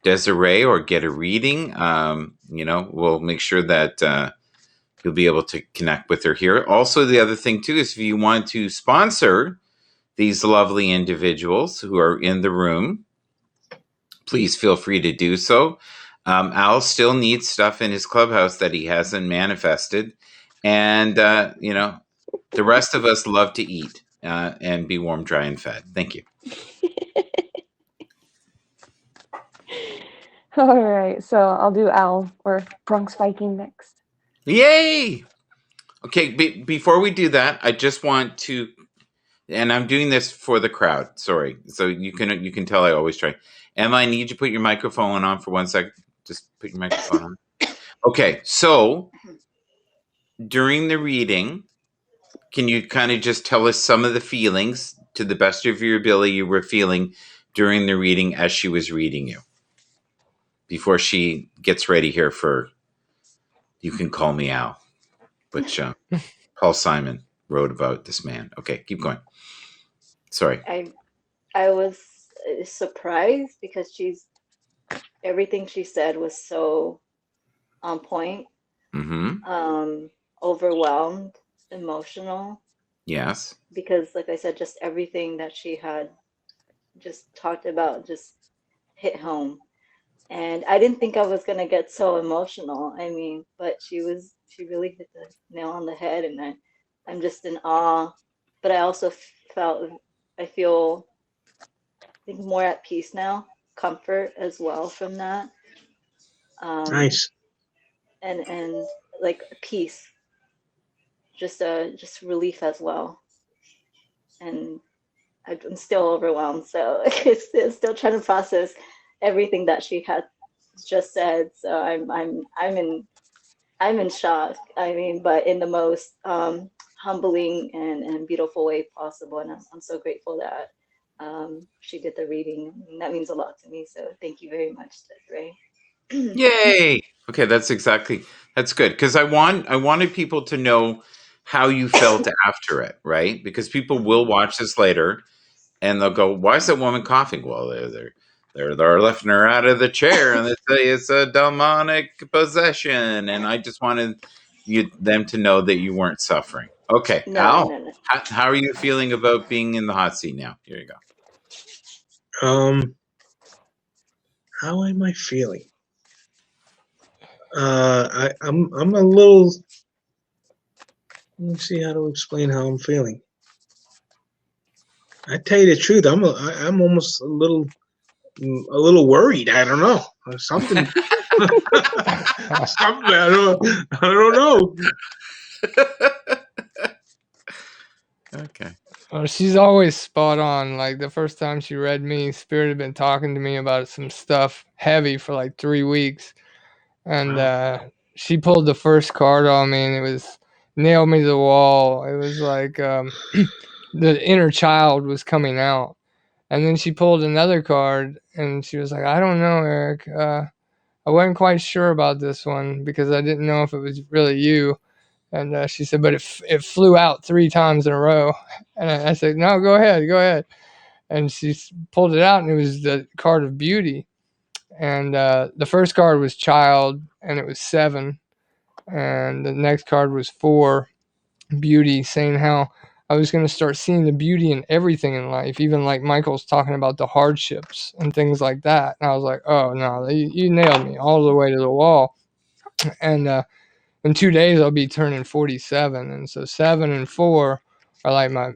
Desiree or get a reading, we'll make sure that you'll be able to connect with her here. Also, the other thing too is if you want to sponsor these lovely individuals who are in the room, please feel free to do so. Al still needs stuff in his clubhouse that he hasn't manifested. And, the rest of us love to eat and be warm, dry, and fed. Thank you. all right, so I'll do Al or Bronx Viking next. Yay! Okay, before we do that, I just want to, and I'm doing this for the crowd. Sorry, so you can tell I always try. Emma, I need you to put your microphone on for 1 second. Just put your microphone on. Okay, so during the reading, can you kind of just tell us some of the feelings to the best of your ability you were feeling during the reading as she was reading you? Before she gets ready here for You Can Call Me Al, which Paul Simon wrote about this man. Okay, keep going. Sorry. I was surprised because everything she said was so on point. Mm-hmm. Overwhelmed, emotional. Yes. Because like I said, just everything that she had just talked about just hit home. And I didn't think I was gonna get so emotional. I mean, but she really hit the nail on the head, and I'm just in awe. But I also I feel, I think, more at peace now, comfort as well from that, Nice. and like peace, just relief as well. And I'm still overwhelmed, so it's still trying to process everything that she had just said. So I'm in shock. I mean, but in the most humbling and beautiful way possible. And I'm so grateful that she did the reading. And that means a lot to me. So thank you very much, Desiree. Yay! Okay, that's good because I wanted people to know how you felt after it, right? Because people will watch this later and they'll go, "Why is that woman coughing?" Well, they're lifting her out of the chair and they say it's a demonic possession, and I just wanted them to know that you weren't suffering. Okay, No, Al, no, no. how are you feeling about being in the hot seat now? Here you go. How am I feeling? I'm a little. Let me see how to explain how I'm feeling. I tell you the truth, I'm almost a little worried. I don't know something. Something I don't know. Okay. She's always spot on. Like the first time she read me, Spirit had been talking to me about some stuff heavy for like 3 weeks, and Wow. she pulled the first card on me, and it was nailed me to the wall. It was like the inner child was coming out, and then she pulled another card, and she was like, "I don't know, Eric. I wasn't quite sure about this one because I didn't know if it was really you." And she said, "But it flew out 3 times in a row." And I said, "No, go ahead, go ahead." And she pulled it out, and it was the card of beauty. And the first card was child, and it was 7. And the next card was 4, beauty, saying how I was going to start seeing the beauty in everything in life, even like Michael's talking about the hardships and things like that. And I was like, "Oh no, you nailed me all the way to the wall." And in 2 days I'll be turning 47, and so 7 and 4 are like my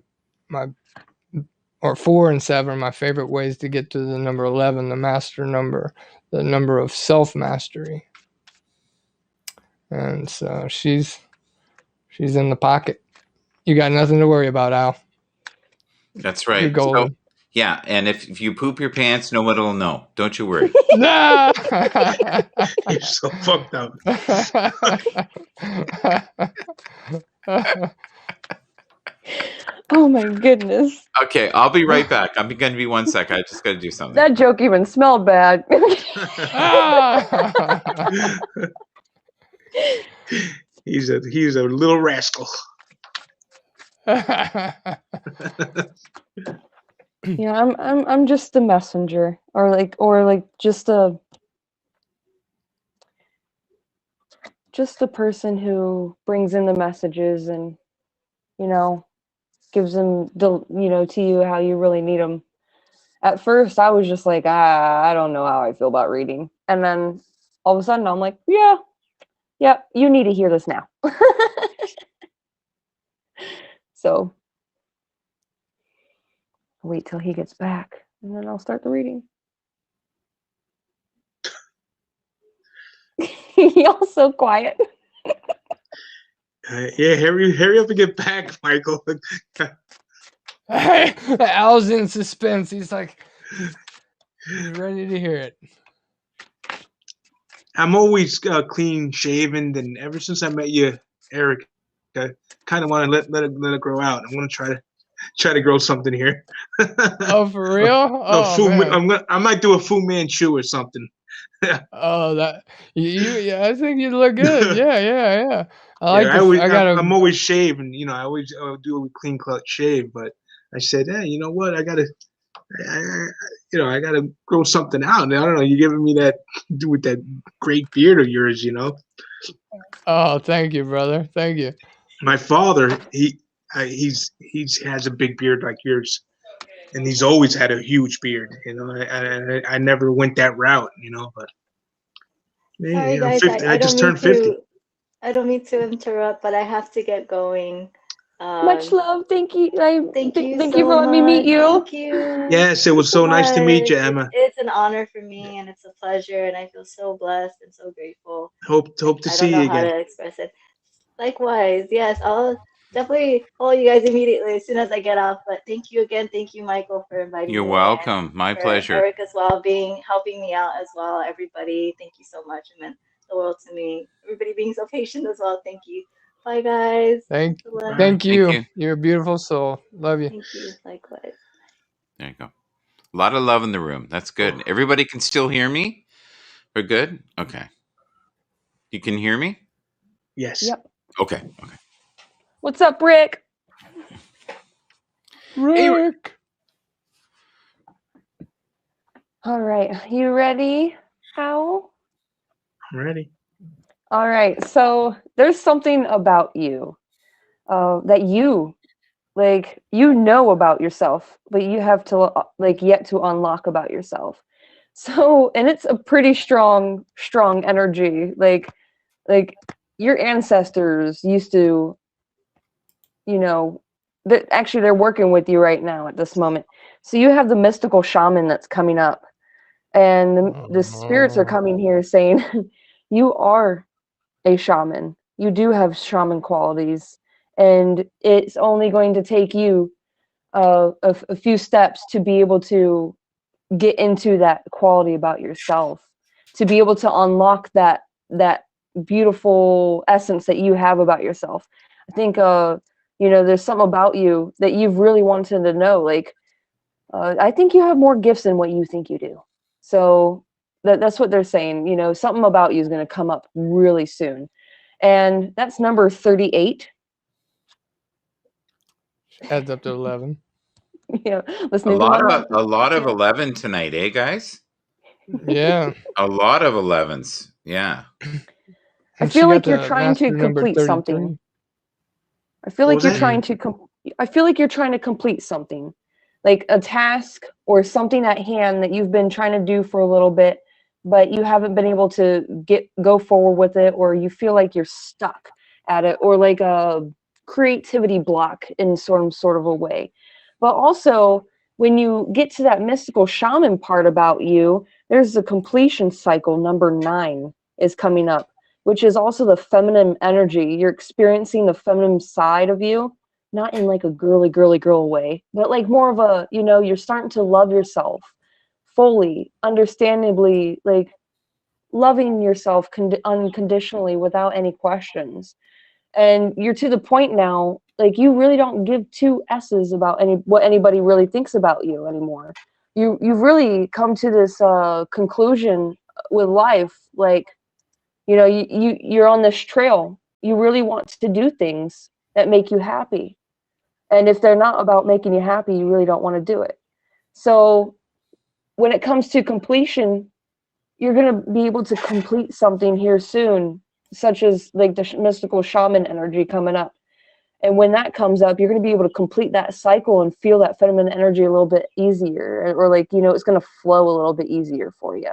or 4 and 7 are my favorite ways to get to the number 11, the master number, the number of self mastery. And so she's in the pocket. You got nothing to worry about, Al. That's You're right. So, golden. yeah, and if you poop your pants, no one will know. Don't you worry. Nah! You're so fucked up. Oh my goodness. Okay, I'll be right back. I'm going to be 1 sec. I just got to do something. That joke even smelled bad. He's a little rascal. Yeah, I'm just a messenger, or like just a person who brings in the messages and gives them to you how you really need them. At first, I was just like, I don't know how I feel about reading, and then all of a sudden, I'm like, yeah, you need to hear this now. So I'll wait till he gets back, and then I'll start the reading. Y'all so quiet. Yeah, hurry up and get back, Michael. Al's in suspense. He's like, he's ready to hear it. I'm always clean shaven, and ever since I met you, Eric, I kind of want to let it grow out. I'm gonna try to grow something here. Oh, for real? Oh, man. I might do a Fu Manchu or something. Oh, that yeah, I think you look good. Yeah. I like I'm always shaving. I always do a clean cut shave. But I said, hey, you know what? I gotta grow something out. And I don't know. You're giving me that with that great beard of yours. Oh, thank you, brother. Thank you. My father, he has a big beard like yours. and he's always had a huge beard. You know, I never went that route. You know, but Sorry, I'm guys. 50. I I don't just mean turned 50. to. I don't mean to interrupt, but I have to get going. Much love. Thank you. Thank you Thank you so for letting me meet much. you. Thank you Yes, it was so so nice to meet much. you, Emma. It's an honor for me, and it's a pleasure, and I feel so blessed and so grateful. Hope to I don't see know you how again. to express it. Likewise, yes, I'll definitely call you guys immediately as soon as I get off. But thank you again. Thank you, Michael, for inviting You're me, and welcome. My for pleasure. Eric as well, helping me out as well. Everybody, thank you so much. It meant the world to me. Everybody being so patient as well. Thank you. Bye, guys. Thank Good luck. thank Thank you. you. You're a beautiful soul. Love you. Thank you. Likewise. There you go. A lot of love in the room. That's good. Everybody can still hear me? We're good? Okay. You can hear me? Yes. Yep. Okay. Okay. What's up, Rick? Rick. All right. You ready, Hal? I'm ready. All right. So there's something about you that you about yourself, but you have to yet to unlock about yourself. So, and it's a pretty strong energy. Like your ancestors used to, you know, that actually they're working with you right now at this moment. So you have the mystical shaman that's coming up, and the spirits are coming here saying, you are a shaman. You do have shaman qualities, and it's only going to take you a few steps to be able to get into that quality about yourself, to be able to unlock that beautiful essence that you have about yourself. I think there's something about you that you've really wanted to know. Like I think you have more gifts than what you think you do. So that's what they're saying. You know, something about you is going to come up really soon, and that's number 38. Adds up to 11. Listening to my mom. A lot of 11 tonight, eh, guys? Yeah. A lot of 11s. Yeah. I And she feel got like you're the trying to master number complete 33. something. I feel What like was you're that? trying to I feel like you're trying to complete something, like a task or something at hand that you've been trying to do for a little bit, but you haven't been able to go forward with it, or you feel like you're stuck at it, or like a creativity block in sort of a way. But also, when you get to that mystical shaman part about you, there's the completion cycle. Number 9 is coming up, which is also the feminine energy. You're experiencing the feminine side of you, not in like a girly girl way, but like more of a, you're starting to love yourself fully, understandably, like loving yourself unconditionally without any questions. And you're to the point now, like you really don't give two S's about what anybody really thinks about you anymore. You've really come to this conclusion with life, like you're on this trail. You really want to do things that make you happy, and if they're not about making you happy, you really don't want to do it. So when it comes to completion, you're going to be able to complete something here soon, such as like the mystical shaman energy coming up. And when that comes up, you're going to be able to complete that cycle and feel that feminine energy a little bit easier, or like, it's going to flow a little bit easier for you.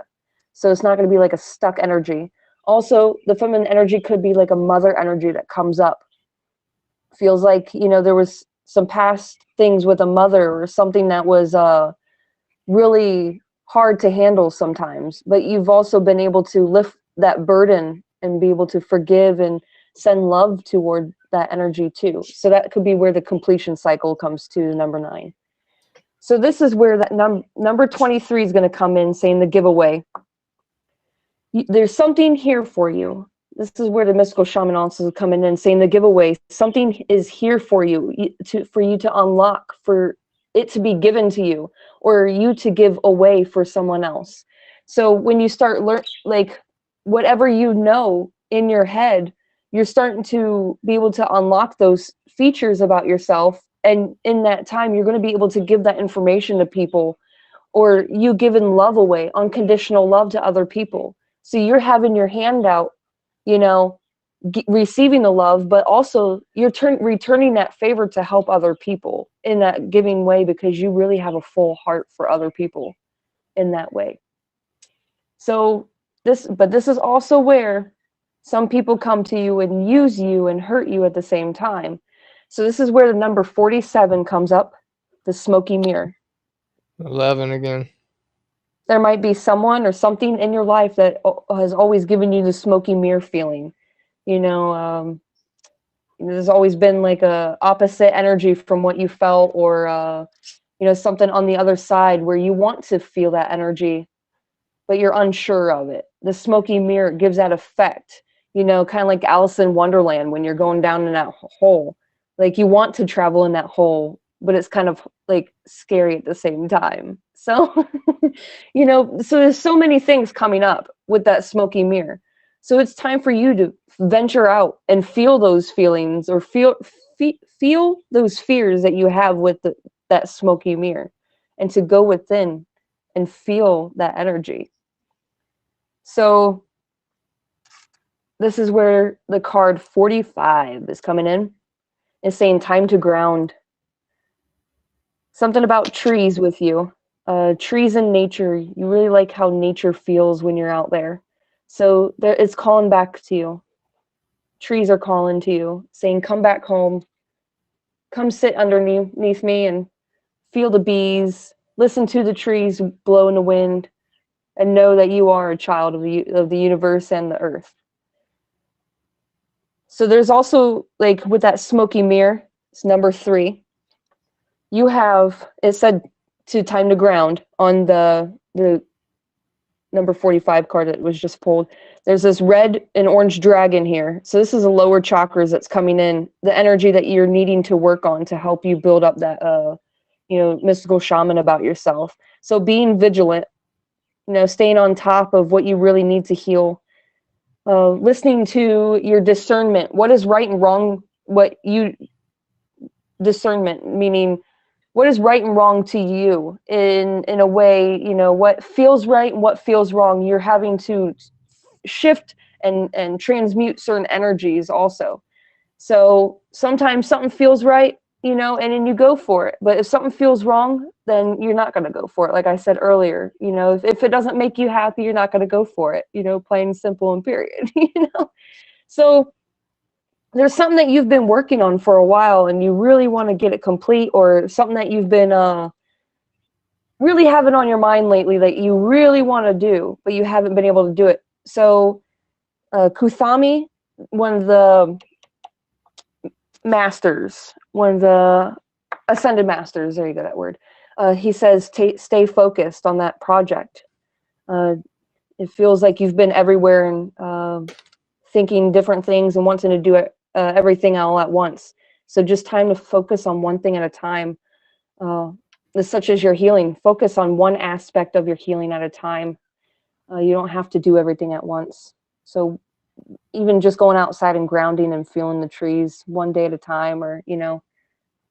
So it's not going to be like a stuck energy. Also, the feminine energy could be like a mother energy that comes up. Feels like, there was some past things with a mother or something that was really hard to handle sometimes, but you've also been able to lift that burden and be able to forgive and send love toward that energy too. So that could be where the completion cycle comes to number 9. So this is where that number 23 is going to come in, saying the giveaway. There's something here for you. This is where the mystical shaman also is coming in, saying the giveaway. Something is here for you to unlock, for it to be given to you, or you to give away for someone else. So when you start like whatever in your head, you're starting to be able to unlock those features about yourself, and in that time you're going to be able to give that information to people, or you giving love away, unconditional love to other people. So you're having your hand out, receiving the love, but also you're returning that favor to help other people in that giving way, because you really have a full heart for other people in that way. So this is also where some people come to you and use you and hurt you at the same time. So this is where the number 47 comes up, the smoky mirror. 11 again. There might be someone or something in your life that has always given you the smoky mirror feeling. There's always been like a opposite energy from what you felt, or something on the other side where you want to feel that energy, but you're unsure of it. The smoky mirror gives that effect, kind of like Alice in Wonderland when you're going down in that hole. Like you want to travel in that hole, but it's kind of like scary at the same time. So, so there's so many things coming up with that smoky mirror. So it's time for you to venture out and feel those feelings, or feel those fears that you have with that smoky mirror, and to go within and feel that energy. So this is where the card 45 is coming in. It's saying time to ground. Something about trees with you. Trees and nature. You really like how nature feels when you're out there. So it's calling back to you. Trees are calling to you, saying, come back home. Come sit underneath me and feel the bees. Listen to the trees blow in the wind. And know that you are a child of the universe and the earth. So there's also, like with that smoky mirror, it's number 3. You have, it said to time to ground on the number 45 card that was just pulled. There's this red and orange dragon here. So this is the lower chakras that's coming in, the energy that you're needing to work on to help you build up that, mystical shaman about yourself. So being vigilant, staying on top of what you really need to heal, listening to your discernment. What is right and wrong? Discernment, meaning what is right and wrong to you in a way, what feels right and what feels wrong. You're having to shift and transmute certain energies also. So sometimes something feels right, and then you go for it. But if something feels wrong, then you're not going to go for it. Like I said earlier, if it doesn't make you happy, you're not going to go for it, plain, simple, and period, So there's something that you've been working on for a while and you really want to get it complete, or something that you've been really having on your mind lately that you really want to do, but you haven't been able to do it. So Kuthami, one of the masters, one of the ascended masters, there you go, that word, he says stay focused on that project. It feels like you've been everywhere and thinking different things and wanting to do it, everything all at once. So just time to focus on one thing at a time, such as your healing. Focus on one aspect of your healing at a time. You don't have to do everything at once. So even just going outside and grounding and feeling the trees one day at a time, or you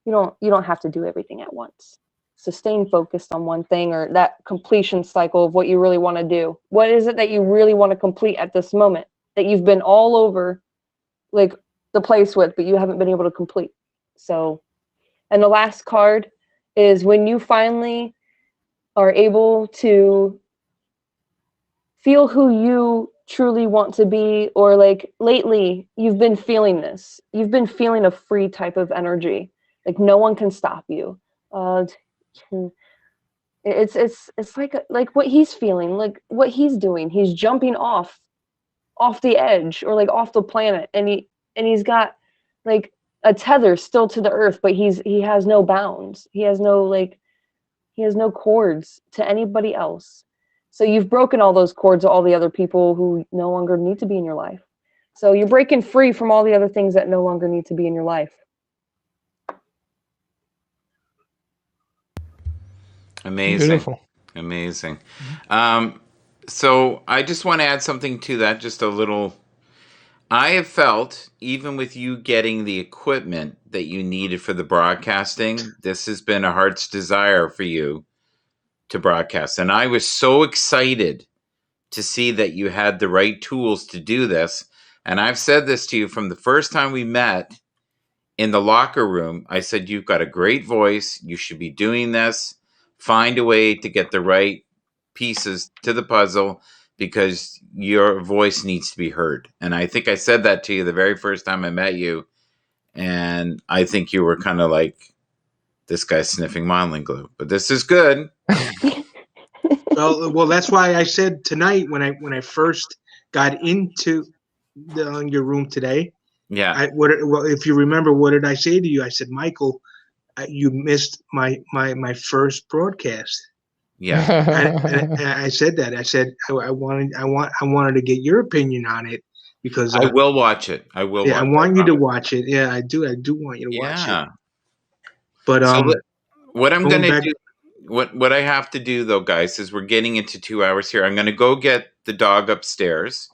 don't have to do everything at once. So staying focused on one thing, or that completion cycle of what you really want to do. What is it that you really want to complete at this moment that you've been all over like the place with, but you haven't been able to complete? So, and the last card is when you finally are able to feel who you truly want to be, or like lately you've been feeling this. You've been feeling a free type of energy. Like no one can stop you. It's like what he's feeling, like what he's doing. He's jumping off the edge, or like off the planet, and he's got like a tether still to the earth, but he has no bounds. He has no cords to anybody else. So you've broken all those cords to all the other people who no longer need to be in your life. So you're breaking free from all the other things that no longer need to be in your life. Amazing. Beautiful. Amazing. So I just want to add something to that, just a little. I have felt, even with you getting the equipment that you needed for the broadcasting, this has been a heart's desire for you to broadcast. And I was so excited to see that you had the right tools to do this. And I've said this to you from the first time we met in the locker room. I said, you've got a great voice. You should be doing this. Find a way to get the right pieces to the puzzle because your voice needs to be heard. And I think I said that to you the very first time I met you. And I think you were kind of like, this guy's sniffing modeling glue, but this is good. Well, that's why I said tonight when I first got into your room today. Yeah. Well, if you remember, what did I say to you? I said, Michael, you missed my first broadcast. Yeah. And I said that. I said I wanted to get your opinion on it because I will watch it. I will. Yeah, watch I want it. you to watch it. Yeah, I do. I do want you to watch it. Yeah. But So what I'm going going to back- do, what I have to do though, guys, is we're getting into 2 hours here. I'm going to go get the dog upstairs.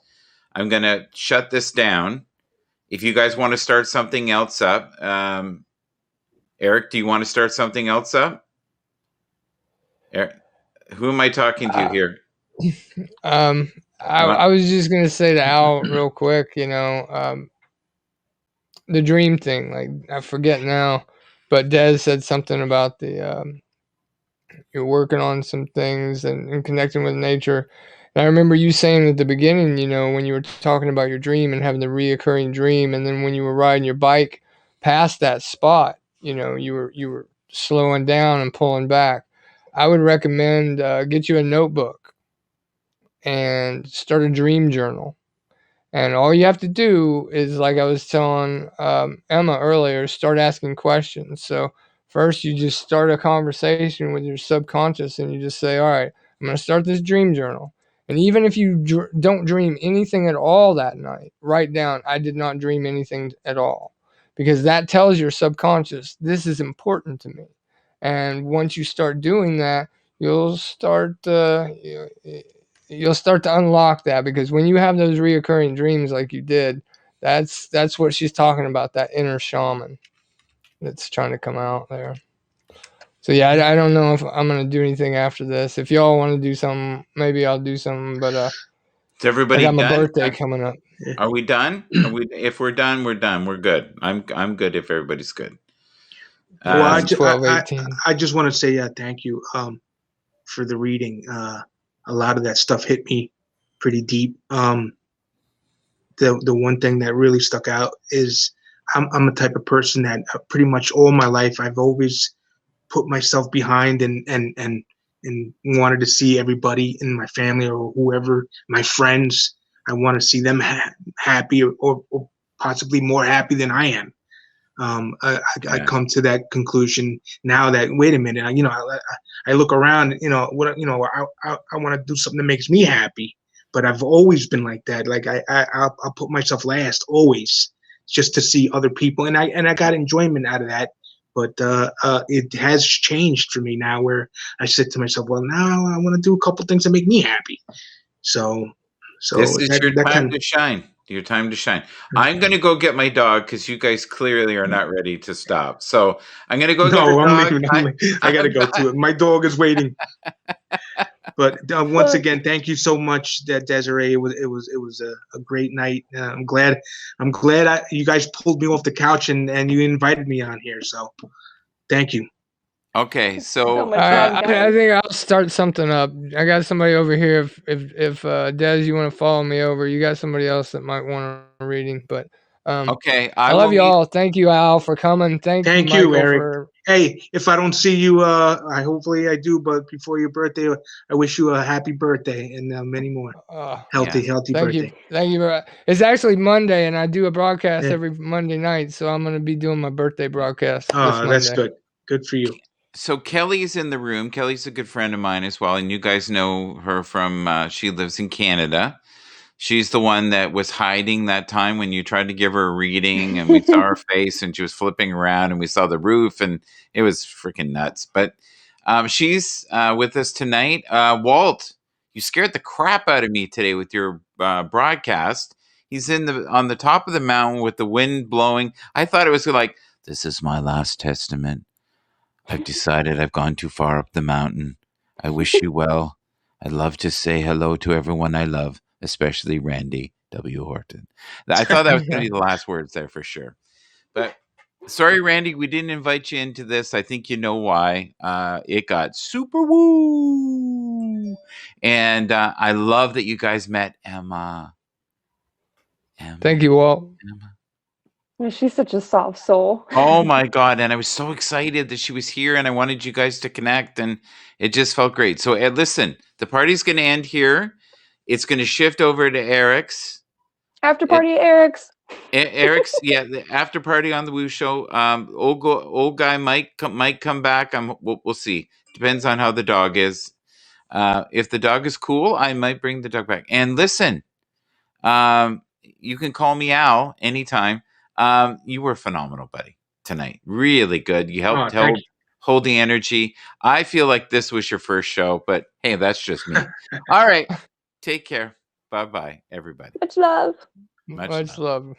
I'm going to shut this down. If you guys want to start something else up, Eric, do you want to start something else up? Eric, who am I talking to here? I was just gonna say to Al real quick, the dream thing. Like I forget now, but Des said something about the you're working on some things and connecting with nature. And I remember you saying at the beginning, when you were talking about your dream and having the reoccurring dream, and then when you were riding your bike past that spot, you were slowing down and pulling back. I would recommend get you a notebook and start a dream journal. And all you have to do is, like I was telling Emma earlier, start asking questions. So first you just start a conversation with your subconscious and you just say, all right, I'm going to start this dream journal. And even if you don't dream anything at all that night, write down, I did not dream anything at all. Because that tells your subconscious, this is important to me. And once you start doing that, you'll start you'll start to unlock that, because when you have those reoccurring dreams like you did, that's what she's talking about, that inner shaman that's trying to come out there. So yeah, I don't know if I'm gonna do anything after this. If y'all want to do something, maybe I'll do something. But is everybody I got my done? birthday coming up. Are we done? If we're done, we're done. We're good. I'm good if everybody's good. Well, I 12:18. I just want to say thank you for the reading. A lot of that stuff hit me pretty deep. The one thing that really stuck out is I'm a type of person that pretty much all my life I've always put myself behind and wanted to see everybody in my family or whoever, my friends, I want to see them happy or possibly more happy than I am. I come to that conclusion now that, wait a minute, I look around, I want to do something that makes me happy, but I've always been like that. Like I'll put myself last always, just to see other people, and I got enjoyment out of that. But it has changed for me now, where I said to myself, well, now I want to do a couple things that make me happy. So this is your time to shine. Your time to shine. I'm going to go get my dog because you guys clearly are not ready to stop. So I'm going to go get the dog. I got to go to it. My dog is waiting. But once again, thank you so much, Desiree. It was a great night. I'm glad you guys pulled me off the couch and you invited me on here. So thank you. Okay, so I think I'll start something up. I got somebody over here. If Des, you want to follow me over, you got somebody else that might want a reading. But okay, I love you all. Thank you, Al, for coming. Thank you, Michael, Eric. Hey, if I don't see you, hopefully I do. But before your birthday, I wish you a happy birthday and many more. Healthy birthday. Thank you. It's actually Monday, and I do a broadcast every Monday night, so I'm going to be doing my birthday broadcast. Oh, that's good. Good for you. So Kelly's in the room. Kelly's a good friend of mine as well, and you guys know her from. She lives in Canada. She's the one that was hiding that time when you tried to give her a reading, and we saw her face, and she was flipping around, and we saw the roof, and it was freaking nuts. But she's with us tonight. Walt, you scared the crap out of me today with your broadcast. He's on the top of the mountain with the wind blowing. I thought it was like, this is my last testament. I've decided I've gone too far up the mountain. I wish you well. I'd love to say hello to everyone I love, especially Randy. W. Horton. I thought that was going to be the last words there for sure. But sorry, Randy, we didn't invite you into this. I think you know why. It got super woo. And I love that you guys met Emma. Thank you, Walt. Emma. She's such a soft soul. Oh my God. And I was so excited that she was here and I wanted you guys to connect and it just felt great. So listen, the party's going to end here. It's going to shift over to Eric's. After party at Eric's. Eric's, yeah, the after party on the Woo Show. Old guy might come back. We'll see. Depends on how the dog is. If the dog is cool, I might bring the dog back. And listen, you can call me Al anytime. You were phenomenal, buddy, tonight. Really good. You helped hold the energy. I feel like this was your first show, but hey, that's just me. All right. Take care. Bye-bye, everybody. Much love. Much love.